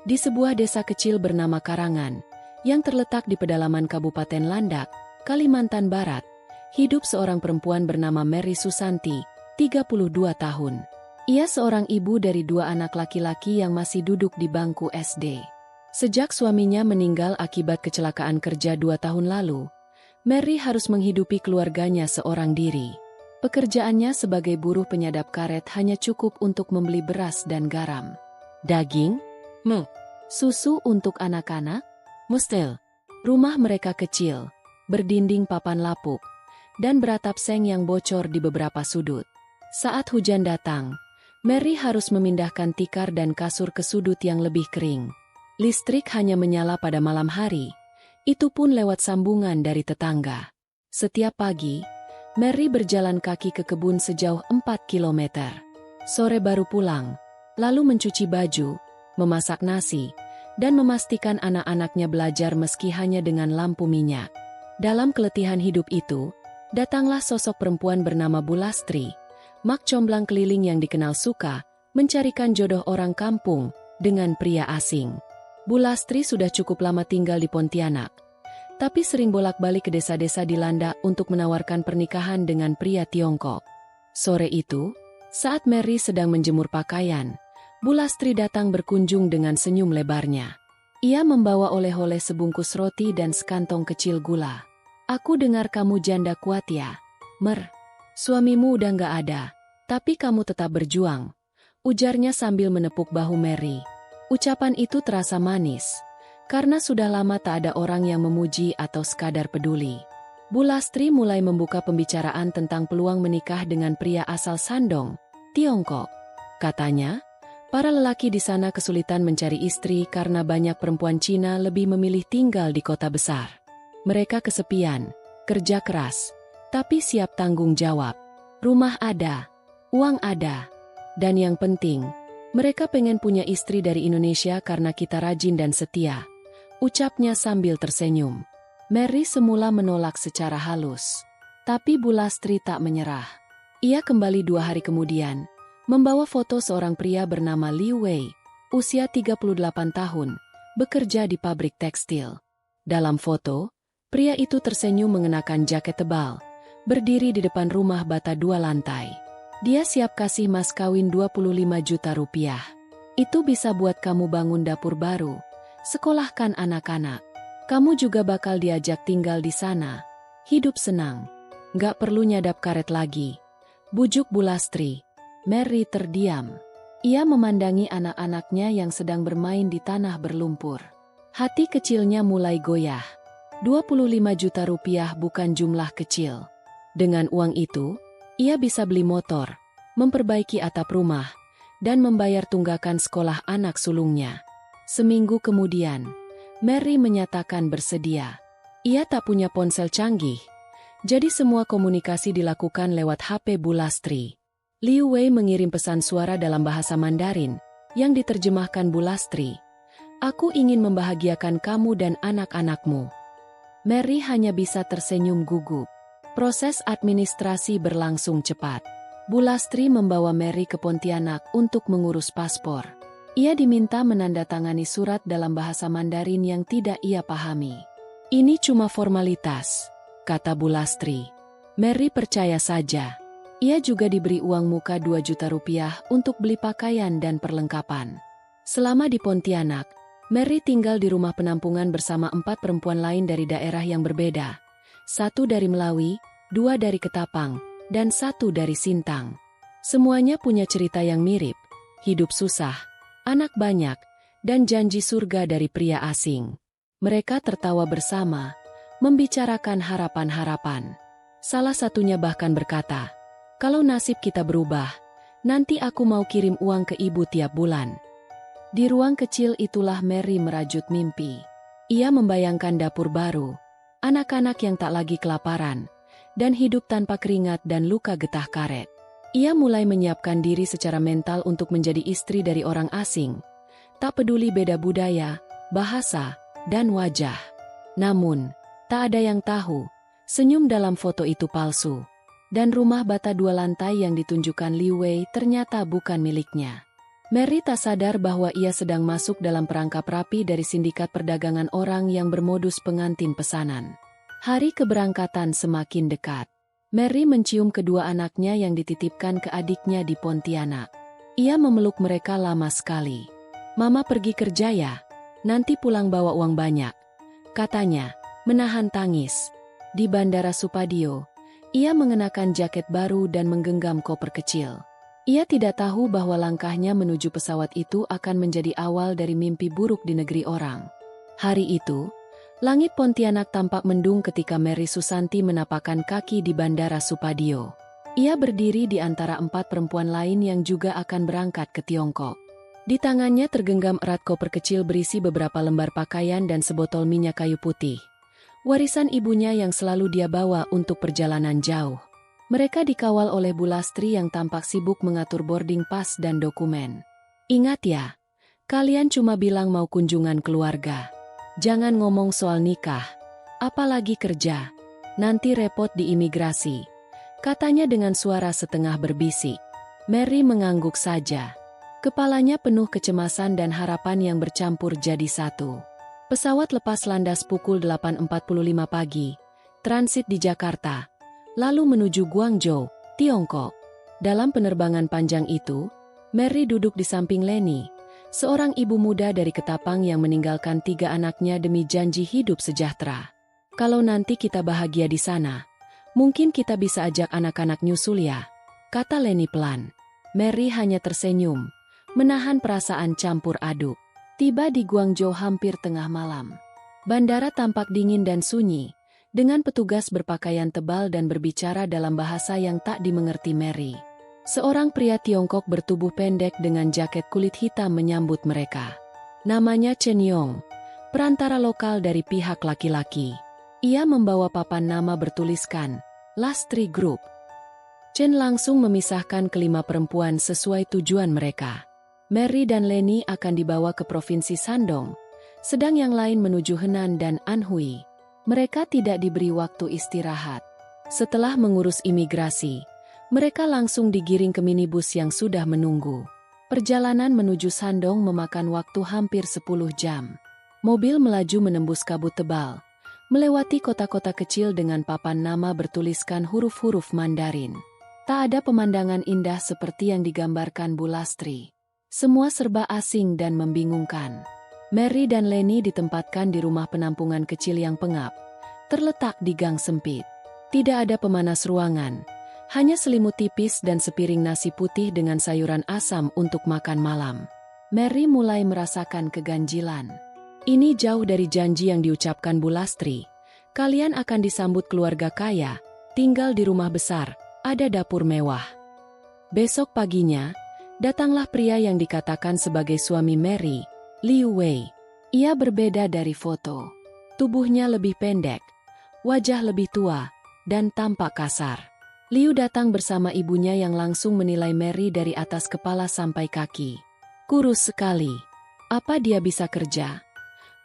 Di sebuah desa kecil bernama Karangan, yang terletak di pedalaman Kabupaten Landak, Kalimantan Barat, hidup seorang perempuan bernama Mary Susanti, 32 tahun. Ia seorang ibu dari 2 anak laki-laki yang masih duduk di bangku SD. Sejak suaminya meninggal akibat kecelakaan kerja 2 tahun lalu, Mary harus menghidupi keluarganya seorang diri. Pekerjaannya sebagai buruh penyadap karet hanya cukup untuk membeli beras dan garam. Daging, susu untuk anak-anak, mustel. Rumah mereka kecil, berdinding papan lapuk, dan beratap seng yang bocor di beberapa sudut. Saat hujan datang, Mary harus memindahkan tikar dan kasur ke sudut yang lebih kering. Listrik hanya menyala pada malam hari, itu pun lewat sambungan dari tetangga. Setiap pagi, Mary berjalan kaki ke kebun sejauh 4 kilometer. Sore baru pulang, lalu mencuci baju, memasak nasi, dan memastikan anak-anaknya belajar meski hanya dengan lampu minyak. Dalam keletihan hidup itu, datanglah sosok perempuan bernama Bu Lastri, mak comblang keliling yang dikenal suka mencarikan jodoh orang kampung dengan pria asing. Bu Lastri sudah cukup lama tinggal di Pontianak, tapi sering bolak-balik ke desa-desa di Landak untuk menawarkan pernikahan dengan pria Tiongkok. Sore itu, saat Mary sedang menjemur pakaian, Bu Lastri datang berkunjung dengan senyum lebarnya. Ia membawa oleh-oleh sebungkus roti dan sekantong kecil gula. "Aku dengar kamu janda kuat ya, Mer. Suamimu udah nggak ada, tapi kamu tetap berjuang," ujarnya sambil menepuk bahu Mary. Ucapan itu terasa manis, karena sudah lama tak ada orang yang memuji atau sekadar peduli. Bu Lastri mulai membuka pembicaraan tentang peluang menikah dengan pria asal Shandong, Tiongkok. Katanya, para lelaki di sana kesulitan mencari istri karena banyak perempuan Cina lebih memilih tinggal di kota besar. Mereka kesepian, kerja keras, tapi siap tanggung jawab. Rumah ada, uang ada, dan yang penting, mereka pengen punya istri dari Indonesia karena kita rajin dan setia, ucapnya sambil tersenyum. Mary semula menolak secara halus, tapi Bu Lastri tak menyerah. Ia kembali 2 hari kemudian, membawa foto seorang pria bernama Liu Wei, usia 38 tahun, bekerja di pabrik tekstil. Dalam foto, pria itu tersenyum mengenakan jaket tebal, berdiri di depan rumah bata 2 lantai. Dia siap kasih mas kawin 25 juta rupiah. "Itu bisa buat kamu bangun dapur baru, sekolahkan anak-anak. Kamu juga bakal diajak tinggal di sana. Hidup senang. Nggak perlu nyadap karet lagi," bujuk Bu Lastri. Mary terdiam. Ia memandangi anak-anaknya yang sedang bermain di tanah berlumpur. Hati kecilnya mulai goyah. 25 juta rupiah bukan jumlah kecil. Dengan uang itu, ia bisa beli motor, memperbaiki atap rumah, dan membayar tunggakan sekolah anak sulungnya. Seminggu kemudian, Mary menyatakan bersedia. Ia tak punya ponsel canggih, jadi semua komunikasi dilakukan lewat HP Bu Lastri. Liu Wei mengirim pesan suara dalam bahasa Mandarin, yang diterjemahkan Bu Lastri. "Aku ingin membahagiakan kamu dan anak-anakmu." Mary hanya bisa tersenyum gugup. Proses administrasi berlangsung cepat. Bu Lastri membawa Mary ke Pontianak untuk mengurus paspor. Ia diminta menandatangani surat dalam bahasa Mandarin yang tidak ia pahami. "Ini cuma formalitas," kata Bu Lastri. Mary percaya saja. Ia juga diberi uang muka 2 juta rupiah untuk beli pakaian dan perlengkapan. Selama di Pontianak, Mary tinggal di rumah penampungan bersama 4 perempuan lain dari daerah yang berbeda. 1 dari Melawi, 2 dari Ketapang, dan 1 dari Sintang. Semuanya punya cerita yang mirip, hidup susah, anak banyak, dan janji surga dari pria asing. Mereka tertawa bersama, membicarakan harapan-harapan. Salah satunya bahkan berkata, "Kalau nasib kita berubah, nanti aku mau kirim uang ke ibu tiap bulan." Di ruang kecil itulah Mary merajut mimpi. Ia membayangkan dapur baru, anak-anak yang tak lagi kelaparan, dan hidup tanpa keringat dan luka getah karet. Ia mulai menyiapkan diri secara mental untuk menjadi istri dari orang asing, tak peduli beda budaya, bahasa, dan wajah. Namun, tak ada yang tahu, senyum dalam foto itu palsu, dan rumah bata 2 lantai yang ditunjukkan Liu Wei ternyata bukan miliknya. Mary tak sadar bahwa ia sedang masuk dalam perangkap rapi dari sindikat perdagangan orang yang bermodus pengantin pesanan. Hari keberangkatan semakin dekat. Mary mencium kedua anaknya yang dititipkan ke adiknya di Pontianak. Ia memeluk mereka lama sekali. "Mama pergi kerja ya? Nanti pulang bawa uang banyak," katanya, menahan tangis. Di Bandara Supadio, ia mengenakan jaket baru dan menggenggam koper kecil. Ia tidak tahu bahwa langkahnya menuju pesawat itu akan menjadi awal dari mimpi buruk di negeri orang. Hari itu, langit Pontianak tampak mendung ketika Mary Susanti menapakkan kaki di Bandara Supadio. Ia berdiri di antara 4 perempuan lain yang juga akan berangkat ke Tiongkok. Di tangannya tergenggam erat koper kecil berisi beberapa lembar pakaian dan sebotol minyak kayu putih. Warisan ibunya yang selalu dia bawa untuk perjalanan jauh. Mereka dikawal oleh Bu Lastri yang tampak sibuk mengatur boarding pass dan dokumen. "Ingat ya, kalian cuma bilang mau kunjungan keluarga. Jangan ngomong soal nikah, apalagi kerja. Nanti repot di imigrasi," katanya dengan suara setengah berbisik. Mary mengangguk saja. Kepalanya penuh kecemasan dan harapan yang bercampur jadi satu. Pesawat lepas landas pukul 8.45 pagi, transit di Jakarta, lalu menuju Guangzhou, Tiongkok. Dalam penerbangan panjang itu, Mary duduk di samping Leni, seorang ibu muda dari Ketapang yang meninggalkan 3 anaknya demi janji hidup sejahtera. "Kalau nanti kita bahagia di sana, mungkin kita bisa ajak anak-anak nyusul ya," kata Leni pelan. Mary hanya tersenyum, menahan perasaan campur aduk. Tiba di Guangzhou hampir tengah malam. Bandara tampak dingin dan sunyi, dengan petugas berpakaian tebal dan berbicara dalam bahasa yang tak dimengerti Mary. Seorang pria Tiongkok bertubuh pendek dengan jaket kulit hitam menyambut mereka. Namanya Chen Yong, perantara lokal dari pihak laki-laki. Ia membawa papan nama bertuliskan, Lastri Group. Chen langsung memisahkan kelima perempuan sesuai tujuan mereka. Mary dan Leni akan dibawa ke Provinsi Shandong, sedang yang lain menuju Henan dan Anhui. Mereka tidak diberi waktu istirahat. Setelah mengurus imigrasi, mereka langsung digiring ke minibus yang sudah menunggu. Perjalanan menuju Shandong memakan waktu hampir 10 jam. Mobil melaju menembus kabut tebal, melewati kota-kota kecil dengan papan nama bertuliskan huruf-huruf Mandarin. Tak ada pemandangan indah seperti yang digambarkan Bu Lastri. Semua serba asing dan membingungkan. Mary dan Leni ditempatkan di rumah penampungan kecil yang pengap, terletak di gang sempit. Tidak ada pemanas ruangan, hanya selimut tipis dan sepiring nasi putih dengan sayuran asam untuk makan malam. Mary mulai merasakan keganjilan. Ini jauh dari janji yang diucapkan Bu Lastri. Kalian akan disambut keluarga kaya, tinggal di rumah besar, ada dapur mewah. Besok paginya, datanglah pria yang dikatakan sebagai suami Mary, Liu Wei. Ia berbeda dari foto. Tubuhnya lebih pendek, wajah lebih tua, dan tampak kasar. Liu datang bersama ibunya yang langsung menilai Mary dari atas kepala sampai kaki. "Kurus sekali. Apa dia bisa kerja?"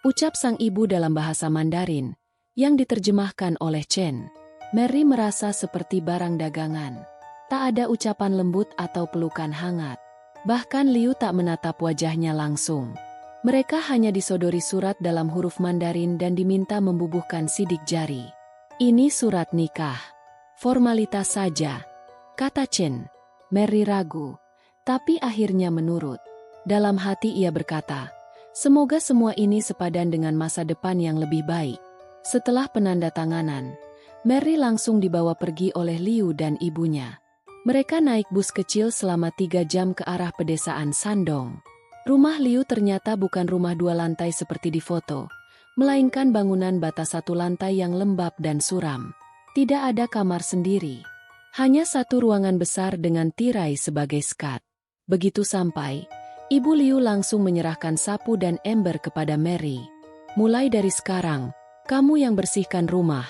ucap sang ibu dalam bahasa Mandarin, yang diterjemahkan oleh Chen. Mary merasa seperti barang dagangan. Tak ada ucapan lembut atau pelukan hangat. Bahkan Liu tak menatap wajahnya langsung. Mereka hanya disodori surat dalam huruf Mandarin dan diminta membubuhkan sidik jari. "Ini surat nikah. Formalitas saja," kata Chen. Mary ragu, tapi akhirnya menurut. Dalam hati ia berkata, semoga semua ini sepadan dengan masa depan yang lebih baik. Setelah penandatanganan, Mary langsung dibawa pergi oleh Liu dan ibunya. Mereka naik bus kecil selama 3 jam ke arah pedesaan Shandong. Rumah Liu ternyata bukan rumah 2 lantai seperti di foto, melainkan bangunan bata 1 lantai yang lembab dan suram. Tidak ada kamar sendiri. Hanya 1 ruangan besar dengan tirai sebagai skat. Begitu sampai, Ibu Liu langsung menyerahkan sapu dan ember kepada Mary. "Mulai dari sekarang, kamu yang bersihkan rumah,"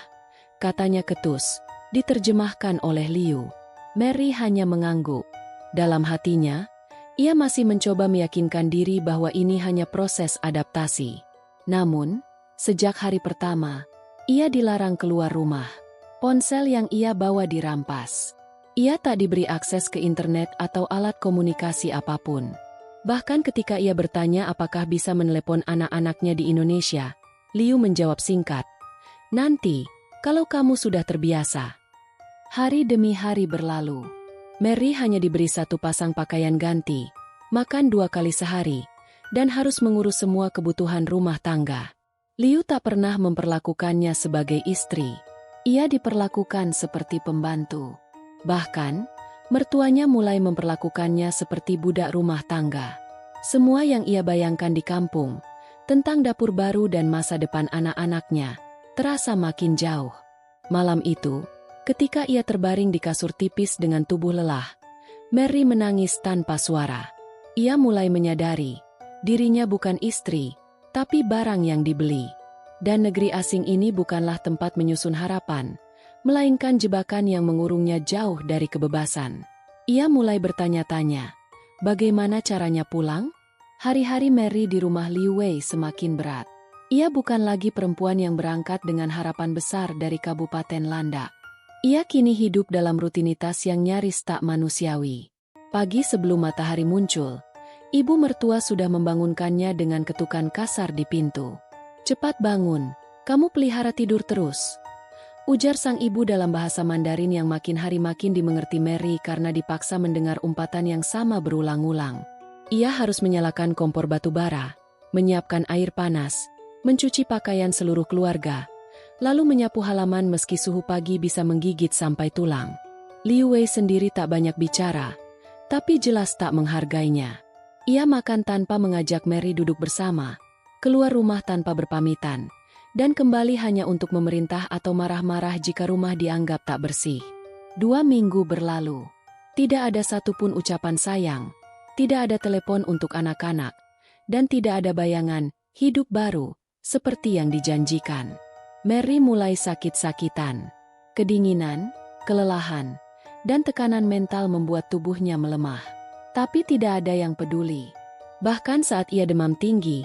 katanya ketus, diterjemahkan oleh Liu. Mary hanya mengangguk. Dalam hatinya, ia masih mencoba meyakinkan diri bahwa ini hanya proses adaptasi. Namun, sejak hari pertama, ia dilarang keluar rumah. Ponsel yang ia bawa dirampas. Ia tak diberi akses ke internet atau alat komunikasi apapun. Bahkan ketika ia bertanya apakah bisa menelepon anak-anaknya di Indonesia, Liu menjawab singkat, "Nanti, kalau kamu sudah terbiasa." Hari demi hari berlalu. Mary hanya diberi satu pasang pakaian ganti, makan 2 kali sehari, dan harus mengurus semua kebutuhan rumah tangga. Liu tak pernah memperlakukannya sebagai istri. Ia diperlakukan seperti pembantu. Bahkan, mertuanya mulai memperlakukannya seperti budak rumah tangga. Semua yang ia bayangkan di kampung, tentang dapur baru dan masa depan anak-anaknya, terasa makin jauh. Malam itu, ketika ia terbaring di kasur tipis dengan tubuh lelah, Mary menangis tanpa suara. Ia mulai menyadari, dirinya bukan istri, tapi barang yang dibeli. Dan negeri asing ini bukanlah tempat menyusun harapan, melainkan jebakan yang mengurungnya jauh dari kebebasan. Ia mulai bertanya-tanya, bagaimana caranya pulang? Hari-hari Mary di rumah Liu Wei semakin berat. Ia bukan lagi perempuan yang berangkat dengan harapan besar dari Kabupaten Landak. Ia kini hidup dalam rutinitas yang nyaris tak manusiawi. Pagi sebelum matahari muncul, ibu mertua sudah membangunkannya dengan ketukan kasar di pintu. "Cepat bangun, kamu pelihara tidur terus," ujar sang ibu dalam bahasa Mandarin yang makin hari makin dimengerti Mary karena dipaksa mendengar umpatan yang sama berulang-ulang. Ia harus menyalakan kompor batu bara, menyiapkan air panas, mencuci pakaian seluruh keluarga, lalu menyapu halaman meski suhu pagi bisa menggigit sampai tulang. Liu Wei sendiri tak banyak bicara, tapi jelas tak menghargainya. Ia makan tanpa mengajak Mary duduk bersama, keluar rumah tanpa berpamitan, dan kembali hanya untuk memerintah atau marah-marah jika rumah dianggap tak bersih. 2 minggu berlalu. Tidak ada satupun ucapan sayang, tidak ada telepon untuk anak-anak, dan tidak ada bayangan hidup baru seperti yang dijanjikan. Mary mulai sakit-sakitan. Kedinginan, kelelahan, dan tekanan mental membuat tubuhnya melemah. Tapi tidak ada yang peduli. Bahkan saat ia demam tinggi,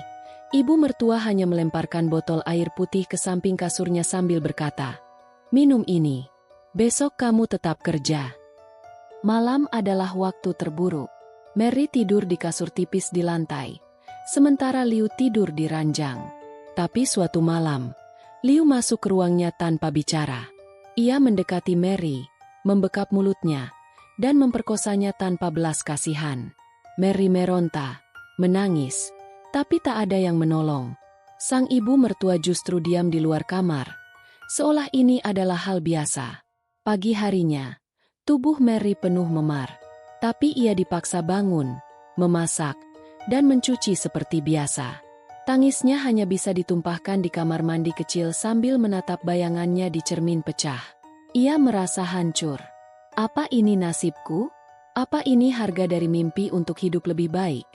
ibu mertua hanya melemparkan botol air putih ke samping kasurnya sambil berkata, "Minum ini. Besok kamu tetap kerja." Malam adalah waktu terburuk. Mary tidur di kasur tipis di lantai, sementara Liu tidur di ranjang. Tapi suatu malam, Liu masuk ke ruangnya tanpa bicara. Ia mendekati Mary, membekap mulutnya, dan memperkosanya tanpa belas kasihan. Mary meronta, menangis, tapi tak ada yang menolong. Sang ibu mertua justru diam di luar kamar, seolah ini adalah hal biasa. Pagi harinya, tubuh Mary penuh memar, tapi ia dipaksa bangun, memasak, dan mencuci seperti biasa. Tangisnya hanya bisa ditumpahkan di kamar mandi kecil sambil menatap bayangannya di cermin pecah. Ia merasa hancur. Apa ini nasibku? Apa ini harga dari mimpi untuk hidup lebih baik?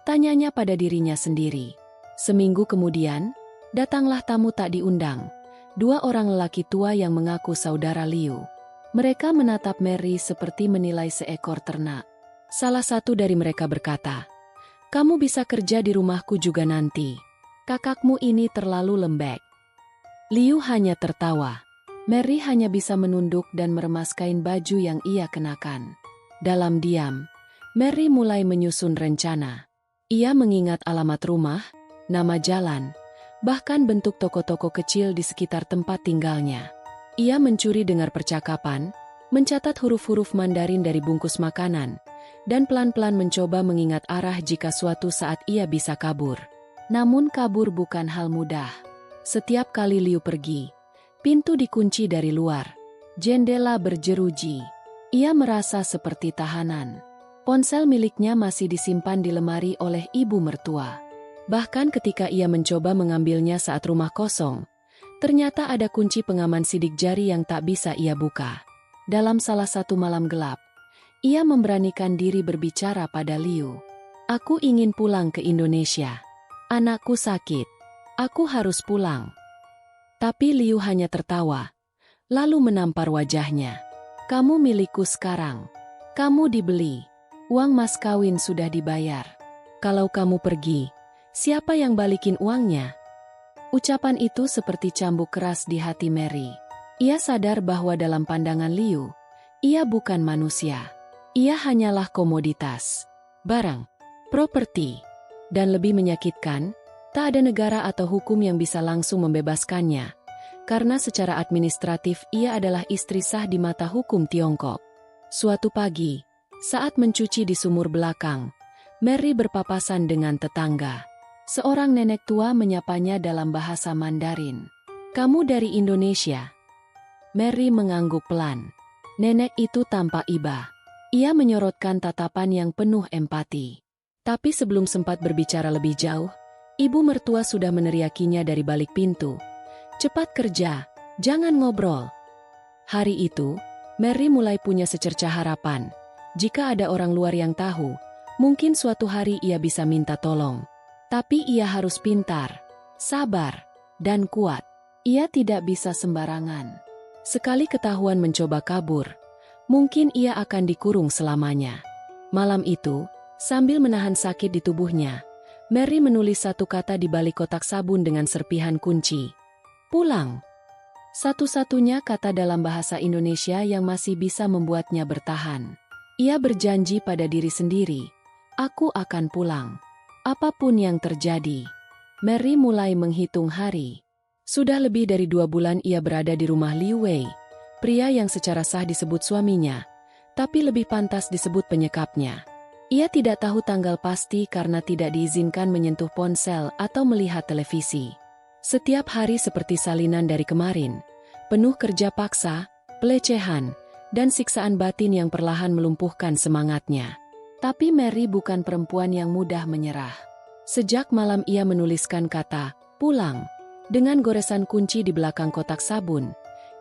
Tanyanya pada dirinya sendiri. Seminggu kemudian, datanglah tamu tak diundang. 2 orang lelaki tua yang mengaku saudara Liu. Mereka menatap Mary seperti menilai seekor ternak. Salah satu dari mereka berkata, "Kamu bisa kerja di rumahku juga nanti. Kakakmu ini terlalu lembek." Liu hanya tertawa. Mary hanya bisa menunduk dan meremas kain baju yang ia kenakan. Dalam diam, Mary mulai menyusun rencana. Ia mengingat alamat rumah, nama jalan, bahkan bentuk toko-toko kecil di sekitar tempat tinggalnya. Ia mencuri dengar percakapan, mencatat huruf-huruf Mandarin dari bungkus makanan, dan pelan-pelan mencoba mengingat arah jika suatu saat ia bisa kabur. Namun kabur bukan hal mudah. Setiap kali Liu pergi, pintu dikunci dari luar, jendela berjeruji. Ia merasa seperti tahanan. Ponsel miliknya masih disimpan di lemari oleh ibu mertua. Bahkan ketika ia mencoba mengambilnya saat rumah kosong, ternyata ada kunci pengaman sidik jari yang tak bisa ia buka. Dalam salah satu malam gelap, ia memberanikan diri berbicara pada Liu. "Aku ingin pulang ke Indonesia. Anakku sakit. Aku harus pulang." Tapi Liu hanya tertawa, lalu menampar wajahnya. "Kamu milikku sekarang. Kamu dibeli. Uang mas kawin sudah dibayar. Kalau kamu pergi, siapa yang balikin uangnya?" Ucapan itu seperti cambuk keras di hati Mary. Ia sadar bahwa dalam pandangan Liu, ia bukan manusia. Ia hanyalah komoditas, barang. properti. Dan lebih menyakitkan, tak ada negara atau hukum yang bisa langsung membebaskannya, karena secara administratif ia adalah istri sah di mata hukum Tiongkok. Suatu pagi, saat mencuci di sumur belakang, Mary berpapasan dengan tetangga. Seorang nenek tua menyapanya dalam bahasa Mandarin. "Kamu dari Indonesia?" Mary mengangguk pelan. Nenek itu tampak iba. Ia menyorotkan tatapan yang penuh empati. Tapi sebelum sempat berbicara lebih jauh, ibu mertua sudah meneriakinya dari balik pintu. "Cepat kerja, jangan ngobrol." Hari itu, Mary mulai punya secercah harapan. Jika ada orang luar yang tahu, mungkin suatu hari ia bisa minta tolong. Tapi ia harus pintar, sabar, dan kuat. Ia tidak bisa sembarangan. Sekali ketahuan mencoba kabur, mungkin ia akan dikurung selamanya. Malam itu, sambil menahan sakit di tubuhnya, Mary menulis satu kata di balik kotak sabun dengan serpihan kunci. "Pulang." Satu-satunya kata dalam bahasa Indonesia yang masih bisa membuatnya bertahan. Ia berjanji pada diri sendiri, "Aku akan pulang. Apapun yang terjadi." Mary mulai menghitung hari. Sudah lebih dari 2 bulan ia berada di rumah Liu Wei, pria yang secara sah disebut suaminya, tapi lebih pantas disebut penyekapnya. Ia tidak tahu tanggal pasti karena tidak diizinkan menyentuh ponsel atau melihat televisi. Setiap hari seperti salinan dari kemarin, penuh kerja paksa, pelecehan, dan siksaan batin yang perlahan melumpuhkan semangatnya. Tapi Mary bukan perempuan yang mudah menyerah. Sejak malam ia menuliskan kata "pulang" dengan goresan kunci di belakang kotak sabun.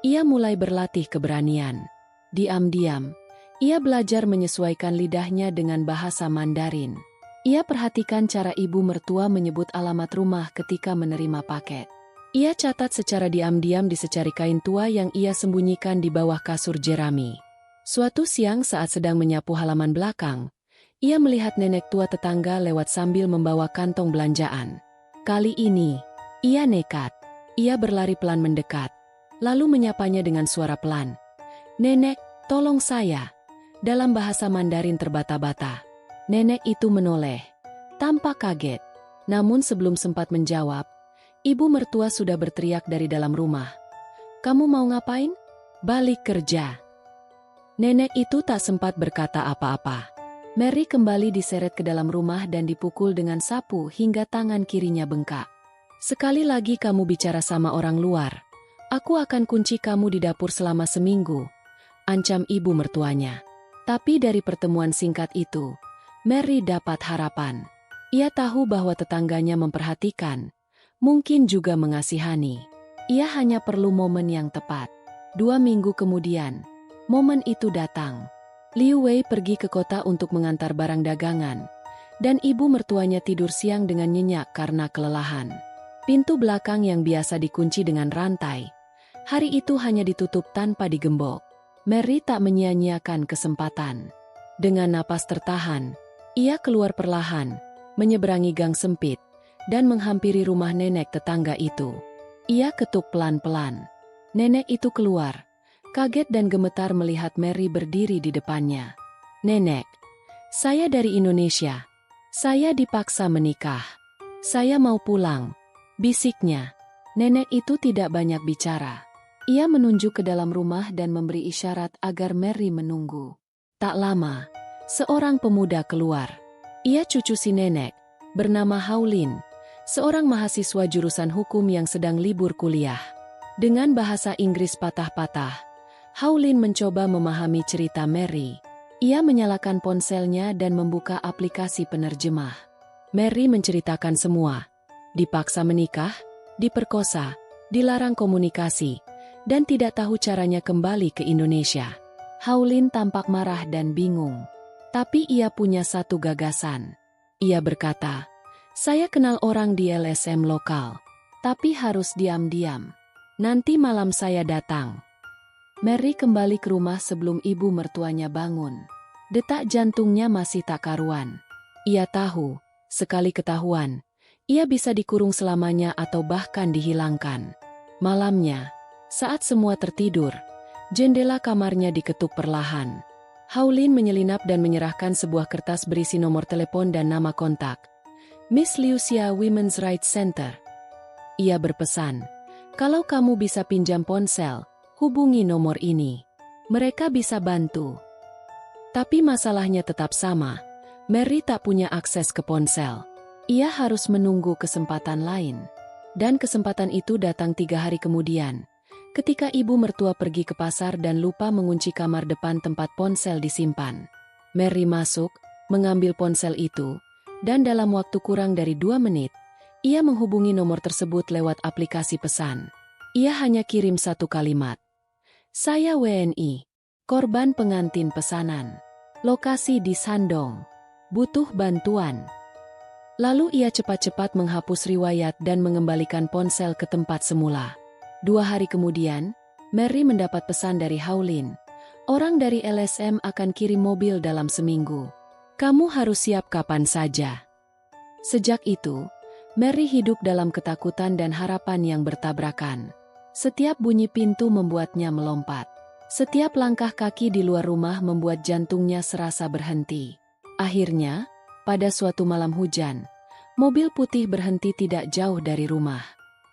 Ia mulai berlatih keberanian. Diam-diam, ia belajar menyesuaikan lidahnya dengan bahasa Mandarin. Ia perhatikan cara ibu mertua menyebut alamat rumah ketika menerima paket. Ia catat secara diam-diam di secari kain tua yang ia sembunyikan di bawah kasur jerami. Suatu siang saat sedang menyapu halaman belakang, ia melihat nenek tua tetangga lewat sambil membawa kantong belanjaan. Kali ini, ia nekat. Ia berlari pelan mendekat, lalu menyapanya dengan suara pelan. "Nenek, tolong saya." Dalam bahasa Mandarin terbata-bata. Nenek itu menoleh, tampak kaget. Namun sebelum sempat menjawab, ibu mertua sudah berteriak dari dalam rumah. "Kamu mau ngapain?" "Balik kerja." Nenek itu tak sempat berkata apa-apa. Mary kembali diseret ke dalam rumah dan dipukul dengan sapu hingga tangan kirinya bengkak. "Sekali lagi kamu bicara sama orang luar, aku akan kunci kamu di dapur selama seminggu," ancam ibu mertuanya. Tapi dari pertemuan singkat itu, Mary dapat harapan. Ia tahu bahwa tetangganya memperhatikan, mungkin juga mengasihani. Ia hanya perlu momen yang tepat. 2 minggu kemudian, momen itu datang. Liu Wei pergi ke kota untuk mengantar barang dagangan, dan ibu mertuanya tidur siang dengan nyenyak karena kelelahan. Pintu belakang yang biasa dikunci dengan rantai, hari itu hanya ditutup tanpa digembok. Mary tak menyia-nyiakan kesempatan. Dengan napas tertahan, ia keluar perlahan, menyeberangi gang sempit, dan menghampiri rumah nenek tetangga itu. Ia ketuk pelan-pelan. Nenek itu keluar, kaget dan gemetar melihat Mary berdiri di depannya. "Nenek, saya dari Indonesia. Saya dipaksa menikah. Saya mau pulang," bisiknya. Nenek itu tidak banyak bicara. Ia menunjuk ke dalam rumah dan memberi isyarat agar Mary menunggu. Tak lama, seorang pemuda keluar. Ia cucu si nenek, bernama Haulin, seorang mahasiswa jurusan hukum yang sedang libur kuliah. Dengan bahasa Inggris patah-patah, Haulin mencoba memahami cerita Mary. Ia menyalakan ponselnya dan membuka aplikasi penerjemah. Mary menceritakan semua. Dipaksa menikah, diperkosa, dilarang komunikasi, dan tidak tahu caranya kembali ke Indonesia. Haulin tampak marah dan bingung. Tapi ia punya satu gagasan. Ia berkata, "Saya kenal orang di LSM lokal, tapi harus diam-diam. Nanti malam saya datang." Mary kembali ke rumah sebelum ibu mertuanya bangun. Detak jantungnya masih tak karuan. Ia tahu, sekali ketahuan, ia bisa dikurung selamanya atau bahkan dihilangkan. Malamnya, saat semua tertidur, jendela kamarnya diketuk perlahan. Haulin menyelinap dan menyerahkan sebuah kertas berisi nomor telepon dan nama kontak. Miss Liusia Women's Rights Center. Ia berpesan, kalau kamu bisa pinjam ponsel, hubungi nomor ini. Mereka bisa bantu. Tapi masalahnya tetap sama. Mary tak punya akses ke ponsel. Ia harus menunggu kesempatan lain. Dan kesempatan itu datang 3 hari kemudian. Ketika ibu mertua pergi ke pasar dan lupa mengunci kamar depan tempat ponsel disimpan. Mary masuk, mengambil ponsel itu, dan dalam waktu kurang dari 2 menit, ia menghubungi nomor tersebut lewat aplikasi pesan. Ia hanya kirim satu kalimat. Saya WNI, korban pengantin pesanan. Lokasi di Shandong. Butuh bantuan. Lalu ia cepat-cepat menghapus riwayat dan mengembalikan ponsel ke tempat semula. 2 hari kemudian, Mary mendapat pesan dari Haulin. Orang dari LSM akan kirim mobil dalam seminggu. Kamu harus siap kapan saja. Sejak itu, Mary hidup dalam ketakutan dan harapan yang bertabrakan. Setiap bunyi pintu membuatnya melompat. Setiap langkah kaki di luar rumah membuat jantungnya serasa berhenti. Akhirnya, pada suatu malam hujan, mobil putih berhenti tidak jauh dari rumah.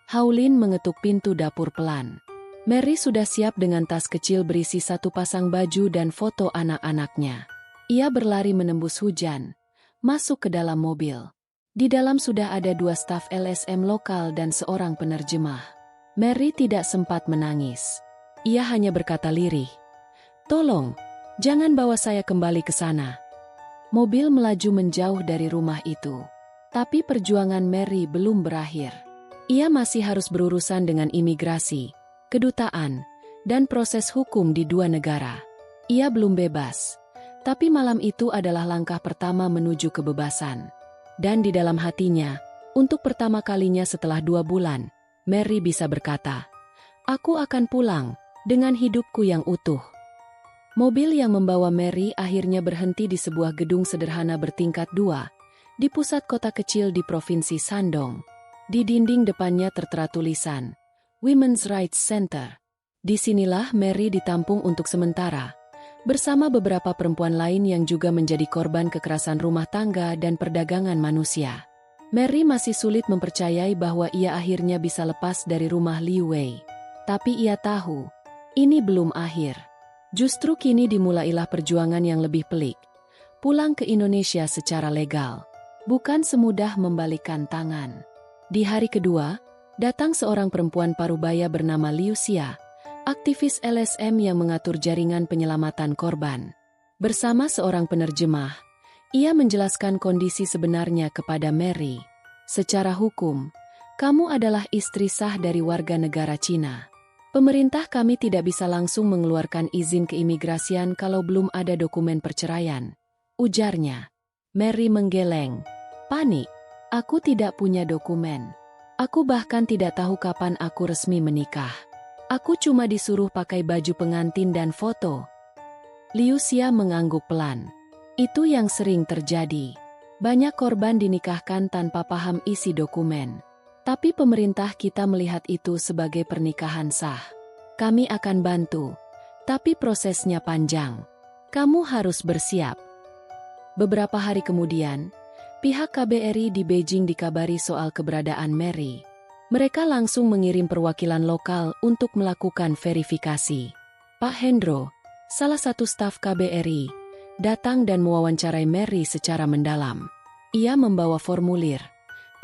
Haulin mengetuk pintu dapur pelan. Mary sudah siap dengan tas kecil berisi satu pasang baju dan foto anak-anaknya. Ia berlari menembus hujan, masuk ke dalam mobil. Di dalam sudah ada 2 staf LSM lokal dan seorang penerjemah. Mary tidak sempat menangis. Ia hanya berkata lirih, "Tolong, jangan bawa saya kembali ke sana." Mobil melaju menjauh dari rumah itu. Tapi perjuangan Mary belum berakhir. Ia masih harus berurusan dengan imigrasi, kedutaan, dan proses hukum di 2 negara. Ia belum bebas. Tapi malam itu adalah langkah pertama menuju kebebasan. Dan di dalam hatinya, untuk pertama kalinya setelah 2 bulan, Mary bisa berkata, "Aku akan pulang dengan hidupku yang utuh." Mobil yang membawa Mary akhirnya berhenti di sebuah gedung sederhana bertingkat 2, di pusat kota kecil di provinsi Shandong. Di dinding depannya tertera tulisan, Women's Rights Center. Disinilah Mary ditampung untuk sementara, bersama beberapa perempuan lain yang juga menjadi korban kekerasan rumah tangga dan perdagangan manusia. Mary masih sulit mempercayai bahwa ia akhirnya bisa lepas dari rumah Liu Wei. Tapi ia tahu, ini belum akhir. Justru kini dimulailah perjuangan yang lebih pelik. Pulang ke Indonesia secara legal. Bukan semudah membalikan tangan. Di hari kedua, datang seorang perempuan parubaya bernama Liusia, aktivis LSM yang mengatur jaringan penyelamatan korban. Bersama seorang penerjemah, ia menjelaskan kondisi sebenarnya kepada Mary. Secara hukum, kamu adalah istri sah dari warga negara Cina. Pemerintah kami tidak bisa langsung mengeluarkan izin keimigrasian kalau belum ada dokumen perceraian, ujarnya. Mary menggeleng. Panik. Aku tidak punya dokumen. Aku bahkan tidak tahu kapan aku resmi menikah. Aku cuma disuruh pakai baju pengantin dan foto. Liusia mengangguk pelan. Itu yang sering terjadi. Banyak korban dinikahkan tanpa paham isi dokumen. Tapi pemerintah kita melihat itu sebagai pernikahan sah. Kami akan bantu. Tapi prosesnya panjang. Kamu harus bersiap. Beberapa hari kemudian, pihak KBRI di Beijing dikabari soal keberadaan Mary. Mereka langsung mengirim perwakilan lokal untuk melakukan verifikasi. Pak Hendro, salah satu staf KBRI, datang dan mewawancarai Mary secara mendalam. Ia membawa formulir,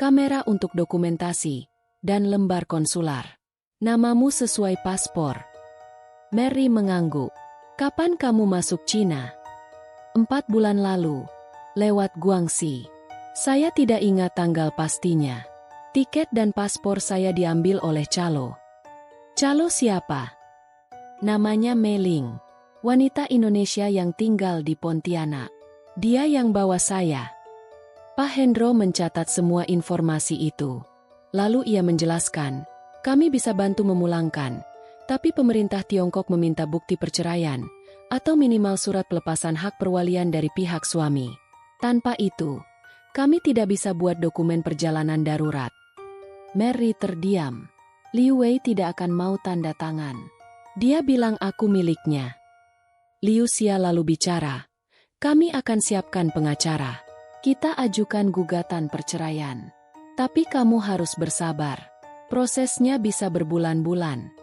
kamera untuk dokumentasi, dan lembar konsular. Namamu sesuai paspor. Mary mengangguk. Kapan kamu masuk Cina? 4 bulan lalu, lewat Guangxi. Saya tidak ingat tanggal pastinya. Tiket dan paspor saya diambil oleh calo. Calo siapa? Namanya Meling, wanita Indonesia yang tinggal di Pontianak. Dia yang bawa saya. Pak Hendro mencatat semua informasi itu. Lalu ia menjelaskan, kami bisa bantu memulangkan, tapi pemerintah Tiongkok meminta bukti perceraian, atau minimal surat pelepasan hak perwalian dari pihak suami. Tanpa itu, kami tidak bisa buat dokumen perjalanan darurat. Mary terdiam. Liu Wei tidak akan mau tanda tangan. Dia bilang aku miliknya. Liu Xia lalu bicara, kami akan siapkan pengacara. Kita ajukan gugatan perceraian. Tapi kamu harus bersabar. Prosesnya bisa berbulan-bulan.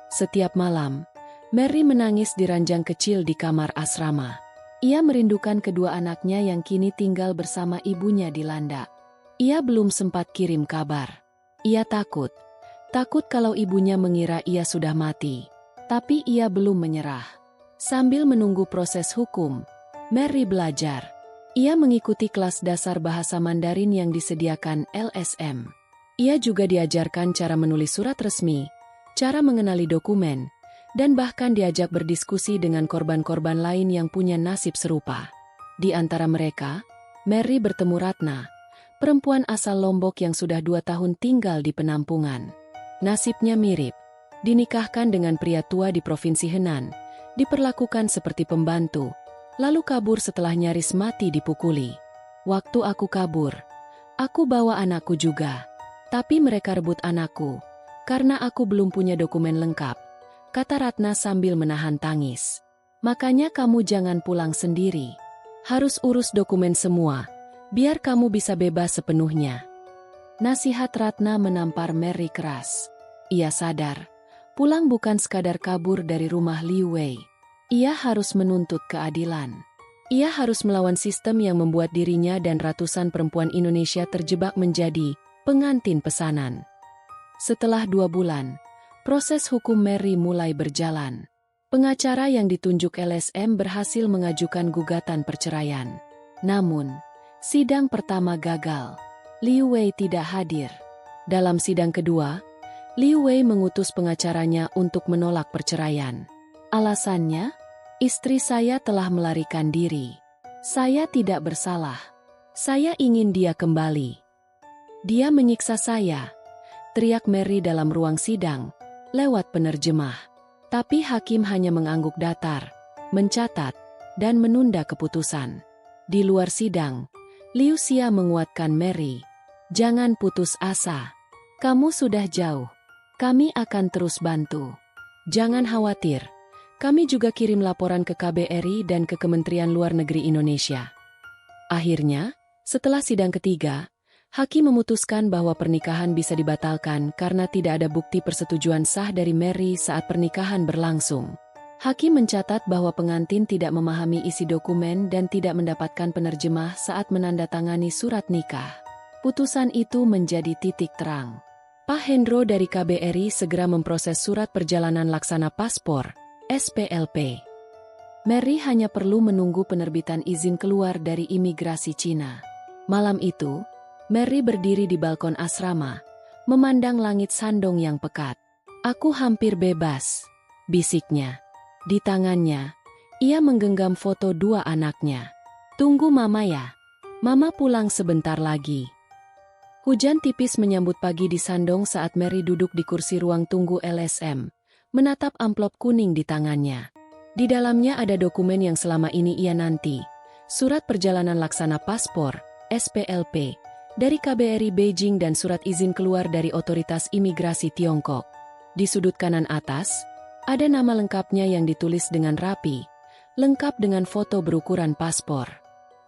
Setiap malam, Mary menangis di ranjang kecil di kamar asrama. Ia merindukan kedua anaknya yang kini tinggal bersama ibunya di Landak. Ia belum sempat kirim kabar. Ia takut kalau ibunya mengira ia sudah mati. Tapi ia belum menyerah. Sambil menunggu proses hukum, Mary belajar. Ia mengikuti kelas dasar bahasa Mandarin yang disediakan LSM. Ia juga diajarkan cara menulis surat resmi, cara mengenali dokumen, dan bahkan diajak berdiskusi dengan korban-korban lain yang punya nasib serupa. Di antara mereka, Mary bertemu Ratna, perempuan asal Lombok yang sudah 2 tahun tinggal di penampungan. Nasibnya mirip, dinikahkan dengan pria tua di Provinsi Henan, diperlakukan seperti pembantu, lalu kabur setelah nyaris mati dipukuli. Waktu aku kabur, aku bawa anakku juga. Tapi mereka rebut anakku, karena aku belum punya dokumen lengkap, kata Ratna sambil menahan tangis. Makanya kamu jangan pulang sendiri. Harus urus dokumen semua, biar kamu bisa bebas sepenuhnya. Nasihat Ratna menampar Mary keras. Ia sadar, pulang bukan sekadar kabur dari rumah Liu Wei. Ia harus menuntut keadilan. Ia harus melawan sistem yang membuat dirinya dan ratusan perempuan Indonesia terjebak menjadi pengantin pesanan. Setelah 2 bulan, proses hukum Mary mulai berjalan. Pengacara yang ditunjuk LSM berhasil mengajukan gugatan perceraian. Namun, sidang pertama gagal. Liu Wei tidak hadir. Dalam sidang kedua, Liu Wei mengutus pengacaranya untuk menolak perceraian. Alasannya, istri saya telah melarikan diri. Saya tidak bersalah. Saya ingin dia kembali. Dia menyiksa saya, teriak Mary dalam ruang sidang, lewat penerjemah. Tapi hakim hanya mengangguk datar, mencatat, dan menunda keputusan. Di luar sidang, Liu Xia menguatkan Mary. Jangan putus asa. Kamu sudah jauh. Kami akan terus bantu. Jangan khawatir. Kami juga kirim laporan ke KBRI dan ke Kementerian Luar Negeri Indonesia. Akhirnya, setelah sidang ketiga, hakim memutuskan bahwa pernikahan bisa dibatalkan karena tidak ada bukti persetujuan sah dari Mary saat pernikahan berlangsung. Hakim mencatat bahwa pengantin tidak memahami isi dokumen dan tidak mendapatkan penerjemah saat menandatangani surat nikah. Putusan itu menjadi titik terang. Pak Hendro dari KBRI segera memproses surat perjalanan laksana paspor, SPLP. Mary hanya perlu menunggu penerbitan izin keluar dari imigrasi Cina. Malam itu, Mary berdiri di balkon asrama, memandang langit Shandong yang pekat. Aku hampir bebas, bisiknya. Di tangannya, ia menggenggam foto 2 anaknya. Tunggu mama ya. Mama pulang sebentar lagi. Hujan tipis menyambut pagi di Shandong saat Mary duduk di kursi ruang tunggu LSM, menatap amplop kuning di tangannya. Di dalamnya ada dokumen yang selama ini ia nanti, surat perjalanan laksana paspor, SPLP, dari KBRI Beijing dan surat izin keluar dari otoritas imigrasi Tiongkok. Di sudut kanan atas, ada nama lengkapnya yang ditulis dengan rapi, lengkap dengan foto berukuran paspor.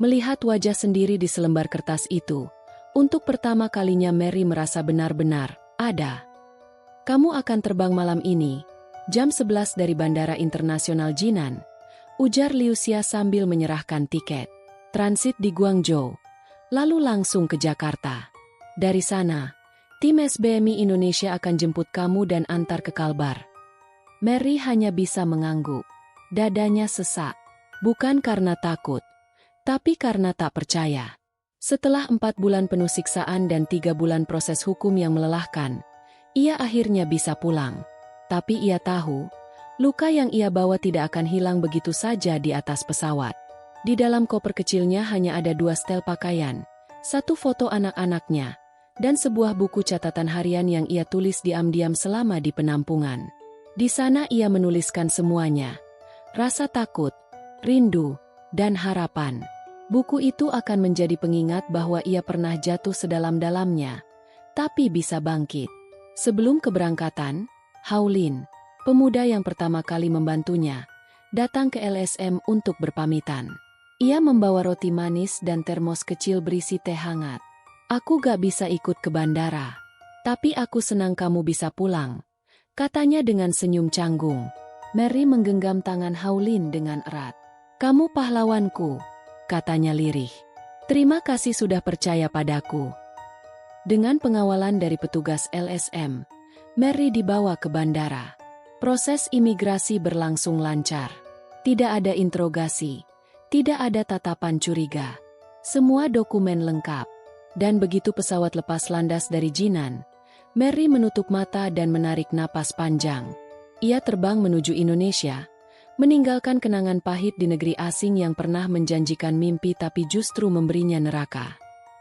Melihat wajah sendiri di selembar kertas itu, untuk pertama kalinya Mary merasa benar-benar ada. Kamu akan terbang malam ini, jam 11 dari Bandara Internasional Jinan, ujar Liu Xia sambil menyerahkan tiket. Transit di Guangzhou, lalu langsung ke Jakarta. Dari sana, tim SBMI Indonesia akan jemput kamu dan antar ke Kalbar. Mary hanya bisa mengangguk. Dadanya sesak, bukan karena takut, tapi karena tak percaya. Setelah 4 bulan penuh siksaan dan 3 bulan proses hukum yang melelahkan, ia akhirnya bisa pulang. Tapi ia tahu, luka yang ia bawa tidak akan hilang begitu saja di atas pesawat. Di dalam koper kecilnya hanya ada 2 setel pakaian, 1 foto anak-anaknya, dan sebuah buku catatan harian yang ia tulis diam-diam selama di penampungan. Di sana ia menuliskan semuanya, rasa takut, rindu, dan harapan. Buku itu akan menjadi pengingat bahwa ia pernah jatuh sedalam-dalamnya, tapi bisa bangkit. Sebelum keberangkatan, Haulin, pemuda yang pertama kali membantunya, datang ke LSM untuk berpamitan. Ia membawa roti manis dan termos kecil berisi teh hangat. "Aku gak bisa ikut ke bandara. Tapi aku senang kamu bisa pulang," katanya dengan senyum canggung. Mary menggenggam tangan Haulin dengan erat. "Kamu pahlawanku," katanya lirih. "Terima kasih sudah percaya padaku." Dengan pengawalan dari petugas LSM, Mary dibawa ke bandara. Proses imigrasi berlangsung lancar. Tidak ada interogasi, tidak ada tatapan curiga. Semua dokumen lengkap. Dan begitu pesawat lepas landas dari Jinan, Mary menutup mata dan menarik napas panjang. Ia terbang menuju Indonesia, meninggalkan kenangan pahit di negeri asing yang pernah menjanjikan mimpi tapi justru memberinya neraka.